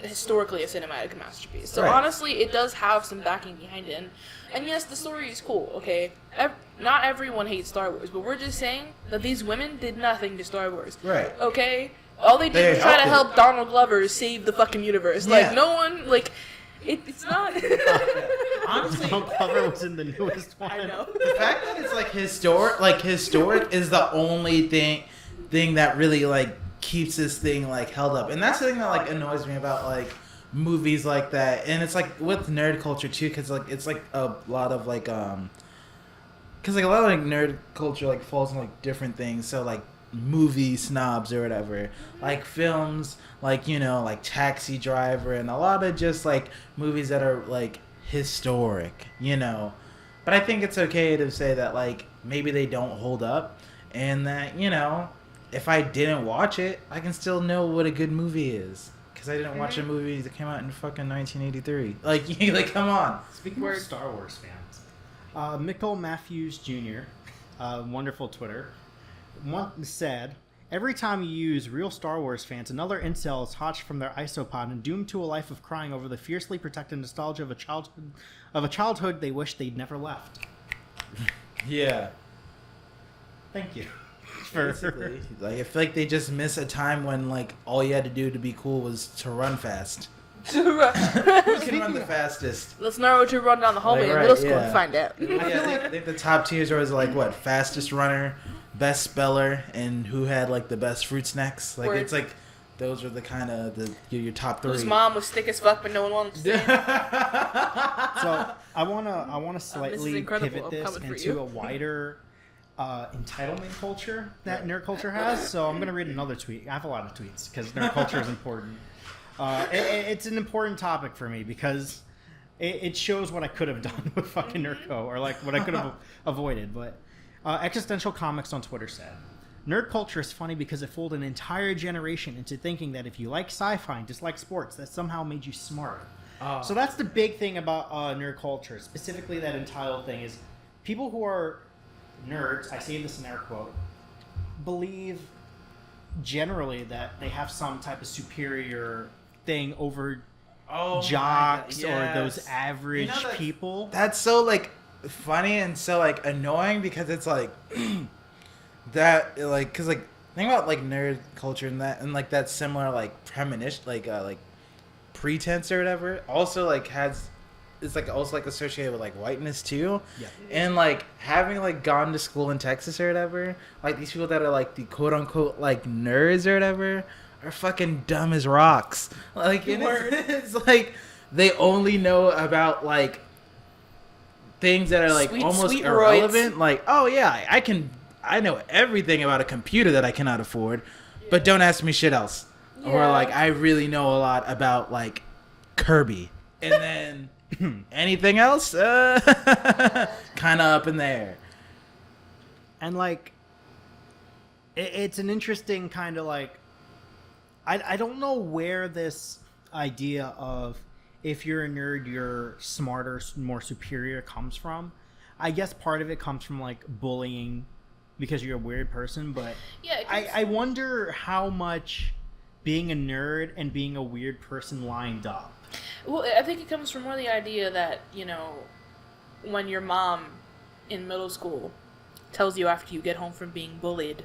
historically a cinematic masterpiece. So Right. honestly, it does have some backing behind it. And yes, the story is cool, okay? Not everyone hates Star Wars, but we're just saying that these women did nothing to Star Wars. Right. Okay? All they did They was try to helped help Donald Glover save the fucking universe. Yeah. Like, no one, like, it's not... Honestly, Donald Glover was in the newest one. I know. the fact that it's like historic is the only thing that really like keeps this thing like held up, and that's the thing that like annoys me about like movies like that. And it's like with nerd culture too, because like it's like a lot of like because like a lot of like nerd culture like falls in like different things. So like movie snobs or whatever, like films like like Taxi Driver and a lot of just like movies that are like historic, but I think it's okay to say that like maybe they don't hold up, and that if I didn't watch it, I can still know what a good movie is. Because I didn't watch a movie that came out in fucking 1983. Like, come on. Speaking of Star Wars fans, Michael Matthews Jr., wonderful Twitter, once said, Every time you use real Star Wars fans, another incel is hotched from their isopod and doomed to a life of crying over the fiercely protected nostalgia of a childhood they wish they'd never left. Yeah. Thank you. Basically, like I feel like they just miss a time when like all you had to do to be cool was to run fast. Who can run the fastest? Let's narrow to run down the hallway Like, in right, middle school yeah. and find out. I think the top tiers are like what, fastest runner, best speller, and who had like the best fruit snacks. Like Word. it's like those are the kind of your top three. Whose mom was thick as fuck, but no one wanted to say it. So I wanna slightly incredible. pivot I'm this coming for into you. a wider entitlement culture that nerd culture has. So I'm gonna read another tweet. I have a lot of tweets because nerd culture is important. It's an important topic for me because it shows what I could have done with fucking Nerdco, or like what I could have avoided. But Existential Comics on Twitter said, "Nerd culture is funny because it fooled an entire generation into thinking that if you like sci-fi and dislike sports, that somehow made you smart." So that's the big thing about nerd culture, specifically that entitled thing, is people who are nerds, I say this in air quote, believe generally that they have some type of superior thing over jocks or those average people. That's so like funny and so like annoying because it's like that like because like think about like nerd culture and like that similar like premonition like pretense or whatever also like has it's like also like associated with like whiteness too. Yeah. And like having like gone to school in Texas or whatever, like these people that are like the quote unquote like nerds or whatever are fucking dumb as rocks. Like it's like they only know about like things that are like almost sweet irrelevant. roids. Like, oh yeah, I know everything about a computer that I cannot afford, but don't ask me shit else. Yeah. Or like I really know a lot about like Kirby. And then anything else? Kind of up in there. And like it's an interesting kind of like I don't know where this idea of if you're a nerd you're smarter, more superior comes from. I guess part of it comes from like bullying because you're a weird person, but Yeah, I wonder how much being a nerd and being a weird person lined up. Well, I think it comes from more the idea that, you know, when your mom in middle school tells you after you get home from being bullied,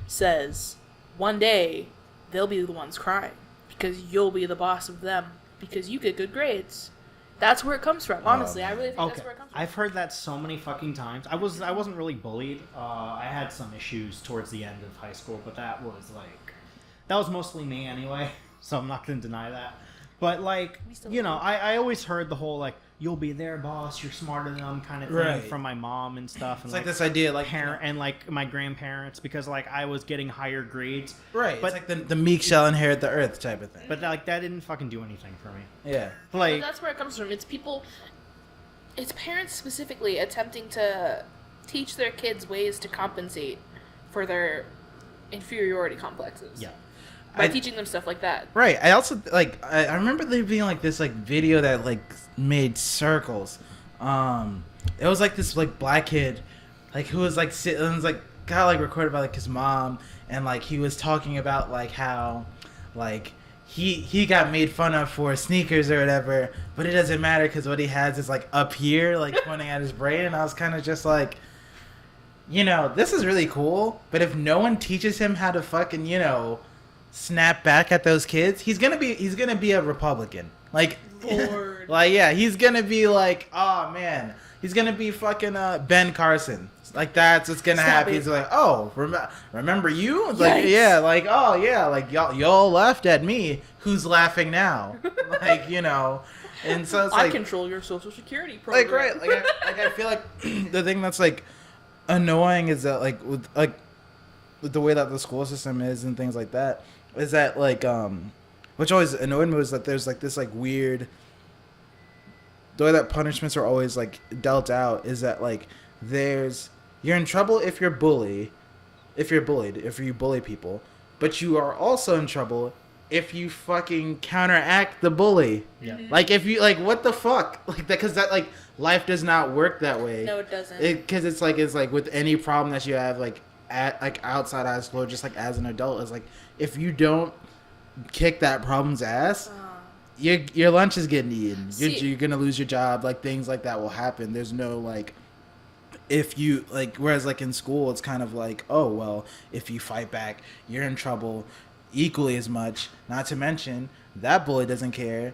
says, one day they'll be the ones crying because you'll be the boss of them because you get good grades. That's where it comes from. Honestly, I really think that's where it comes from. I've heard that so many fucking times. I wasn't really bullied. I had some issues towards the end of high school, but that was mostly me anyway, so I'm not going to deny that. But, like, you know, I always heard the whole, like, you'll be their boss, you're smarter than them kind of thing Right. from my mom and stuff. And It's like this idea, like parent and, like, my grandparents, because, like, I was getting higher grades. right? But, It's like the meek shall inherit the earth type of thing. but, like, that didn't fucking do anything for me. Yeah. Like, But that's where it comes from. It's parents specifically attempting to teach their kids ways to compensate for their inferiority complexes. yeah. By teaching them stuff like that. Right. I also like. I remember there being like this like video that like made circles. It was like this like black kid, like who was like sitting, was like got like recorded by like his mom, and like he was talking about like how, like he got made fun of for sneakers or whatever, but it doesn't matter because what he has is like up here, like pointing at his brain, and I was kind of just like. You know, this is really cool, but if no one teaches him how to fucking, you know, snap back at those kids, he's gonna be a Republican. Like, like yeah, he's gonna be like, oh man, he's gonna be fucking Ben Carson. Like that's what's gonna happen. He's like, oh, remember you? It's like, yeah, like oh yeah, like y'all laughed at me. Who's laughing now? Like you know, and so it's like I control your social security program. like right, like I feel like the thing that's like annoying is that like with the way that the school system is and things like that is that like which always annoyed me was that there's like this like weird the way that punishments are always like dealt out is that like you're in trouble if you bully people, but you are also in trouble if you fucking counteract the bully. Yeah. Like if you like what the fuck like that because that like life does not work that way. No, it doesn't. Because it's like with any problem that you have, like at like outside high school, or just like as an adult, is like if you don't kick that problem's ass, your lunch is getting eaten. You're gonna lose your job. Like things like that will happen. There's no like, if you like, whereas like in school, it's kind of like, oh well, if you fight back, you're in trouble equally as much. Not to mention that bully doesn't care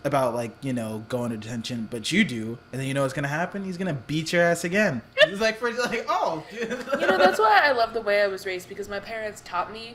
about like, you know, going to detention, but you do, and then you know what's gonna happen? He's gonna beat your ass again. It's like oh. You know, that's why I love the way I was raised, because my parents taught me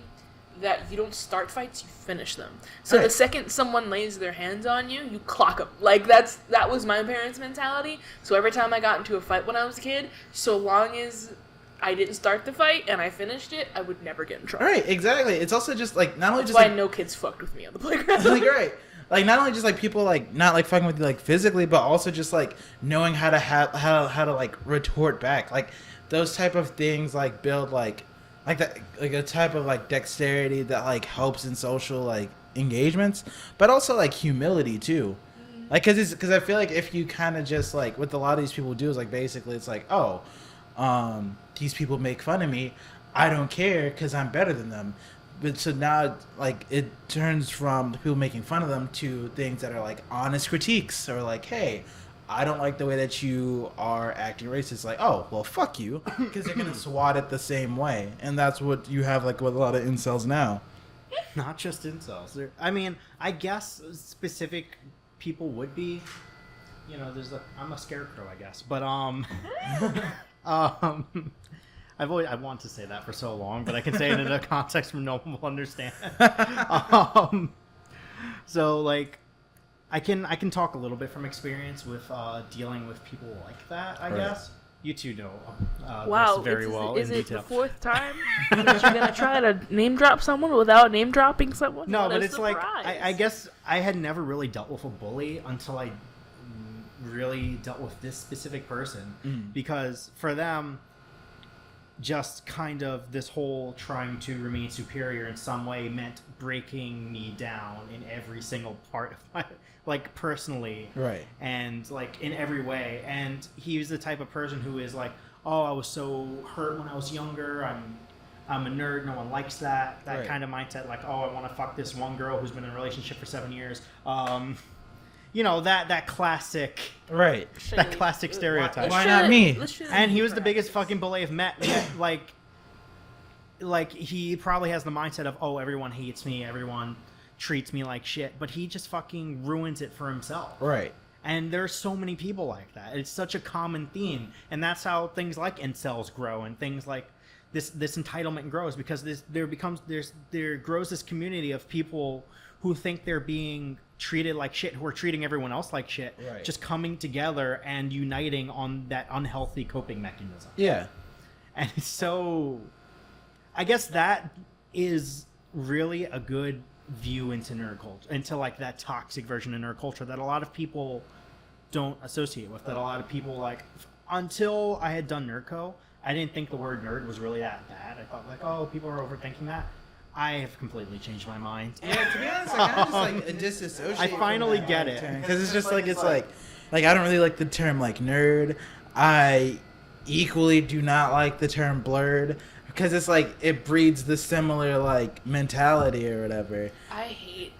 that you don't start fights, you finish them. So the second someone lays their hands on you, you clock them. Like that was my parents' mentality. So every time I got into a fight when I was a kid, so long as I didn't start the fight and I finished it, I would never get in trouble. Right, exactly. It's also just like not only that's just why like, no kids fucked with me on the playground. like right. Like not only just like people like not like fucking with you like physically, but also just like knowing how to how to like retort back. Like those type of things like build like that, like a type of like dexterity that like helps in social like engagements, but also like humility too. Like because I feel like if you kind of just like what a lot of these people do is like basically it's like, oh, these people make fun of me, I don't care because I'm better than them. But so now like it turns from the people making fun of them to things that are like honest critiques, or like, hey, I don't like the way that you are acting racist. Like, oh, well, fuck you, because they're gonna swat it the same way, and that's what you have like with a lot of incels now. Not just incels. I mean, I guess specific people would be. You know, I'm a scarecrow, I guess, but I wanted to say that for so long, but I can say it in a context where no one will understand. So like. I can talk a little bit from experience with dealing with people like that, I guess. You two know this very well is in it detail. the fourth time that you're going to try to name drop someone without name dropping someone? No, what but a it's surprise. like, I guess I had never really dealt with a bully until I really dealt with this specific person. Because for them, just kind of this whole trying to remain superior in some way meant breaking me down in every single part of my, like personally, right, and like in every way. And he was the type of person who is like, oh, I was so hurt when I was younger, I'm a nerd, no one likes that right. kind of mindset, like, oh, I want to fuck this one girl who's been in a relationship for 7 years. You know, that classic, right? That classic stereotype. Why not me? And he was the biggest fucking bully I've met. Like he probably has the mindset of, oh, everyone hates me, everyone treats me like shit, but he just fucking ruins it for himself. Right. And there's so many people like that. It's such a common theme, and that's how things like incels grow, and things like this entitlement grows, because there grows this community of people who think they're being treated like shit, who are treating everyone else like shit, right. Just coming together and uniting on that unhealthy coping mechanism. Yeah. And so I guess that is really a good view into nerd culture, into like that toxic version of nerd culture that a lot of people don't associate with, that a lot of people like. Until I had done Nerdco, I didn't think the word nerd was really that bad. I thought like, oh, people are overthinking that. I have completely changed my mind. Yeah, to be honest, I kind of just disassociate. I finally get it, because it's just like it's like I don't really like the term like nerd. I equally do not like the term blurred, because it's like it breeds the similar like mentality or whatever. I hate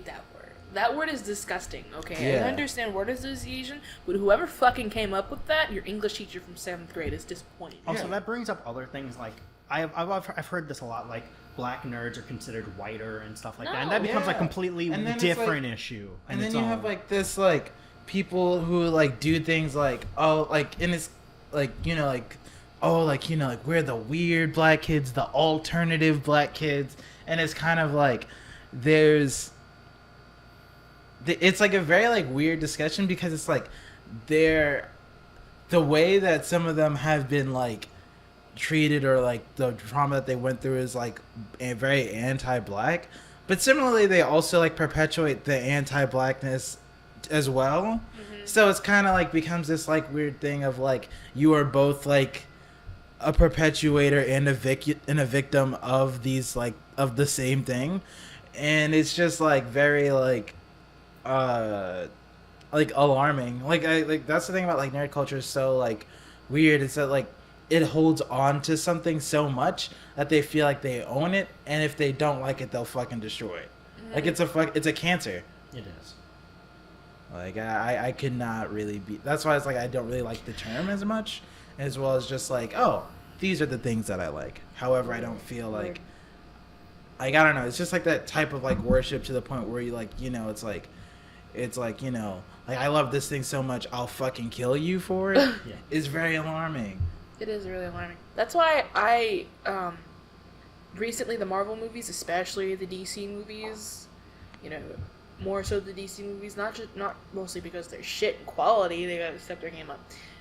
that word. That word is disgusting. Okay, Yeah. I understand word association, but whoever fucking came up with that, your English teacher from 7th grade, is disappointing. Also, that brings up other things like I've heard this a lot, like black nerds are considered whiter and stuff like that, and that becomes like completely different issue. And then you have like this like people who like do things like, oh, like, and it's like, you know, like, oh, like, you know, like we're the weird black kids, the alternative black kids, and it's kind of like it's like a very like weird discussion, because it's like the way that some of them have been like treated, or like the trauma that they went through, is like very anti-black, but similarly they also like perpetuate the anti-blackness as well. Mm-hmm. So it's kind of like becomes this like weird thing of like you are both like a perpetuator and a victim of these like of the same thing, and it's just like very like alarming. Like that's the thing about like nerd culture is so like weird. It's that like it holds on to something so much that they feel like they own it, and if they don't like it, they'll fucking destroy it. Like it's a cancer. It is. Like I could not really be. That's why it's like I don't really like the term as much, as well as just like, oh, these are the things that I like. However, I don't feel like I don't know. It's just like that type of like worship to the point where you like, you know, it's like you know, like I love this thing so much I'll fucking kill you for it. Yeah. Is very alarming. It is really alarming. That's why I recently the Marvel movies, especially the DC movies, you know, more so the DC movies, not mostly because they're shit in quality, they gotta step their game up.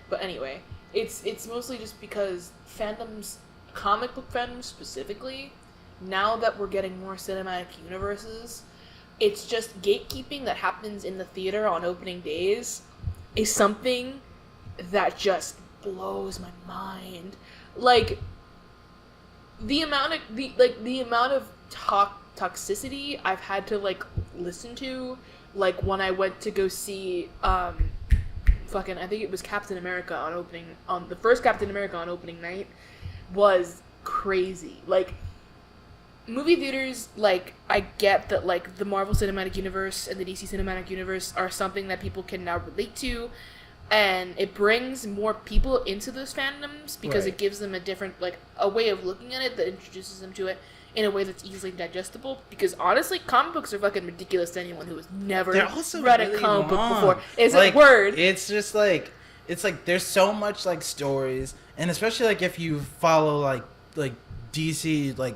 But anyway, it's mostly just because fandoms, comic book fandoms specifically, now that we're getting more cinematic universes, it's just gatekeeping that happens in the theater on opening days is something that just blows my mind. Like the amount of toxicity I've had to like listen to, like when I went to go see I think it was Captain America on the first Captain America on opening night, was crazy. Like movie theaters, like I get that like the Marvel Cinematic Universe and the DC Cinematic Universe are something that people can now relate to, and it brings more people into those fandoms because it gives them a different, like, a way of looking at it that introduces them to it in a way that's easily digestible. Because honestly, comic books are fucking ridiculous to anyone who has never read a comic book before. Is like, it word? It's just like, it's like there's so much like stories, and especially like if you follow like DC like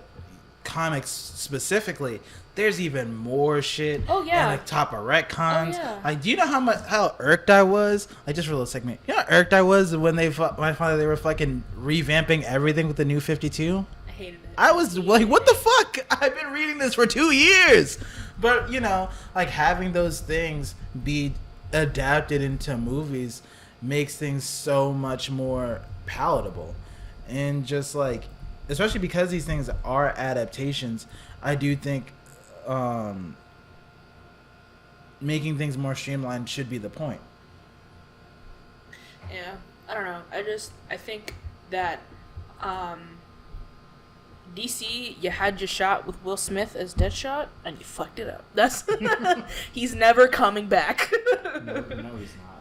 comics specifically, there's even more shit. Oh yeah. And like top of retcons. Oh, yeah. Like, do you know how irked I was? Like, just for a little segment. You know how irked I was when they were fucking revamping everything with the New 52? I hated it. I was like, what the fuck? I've been reading this for 2 years. But, you know, like having those things be adapted into movies makes things so much more palatable. And just like, especially because these things are adaptations, I do think making things more streamlined should be the point. Yeah, I don't know. I think that DC, you had your shot with Will Smith as Deadshot, and you fucked it up. That's he's never coming back. No, he's not.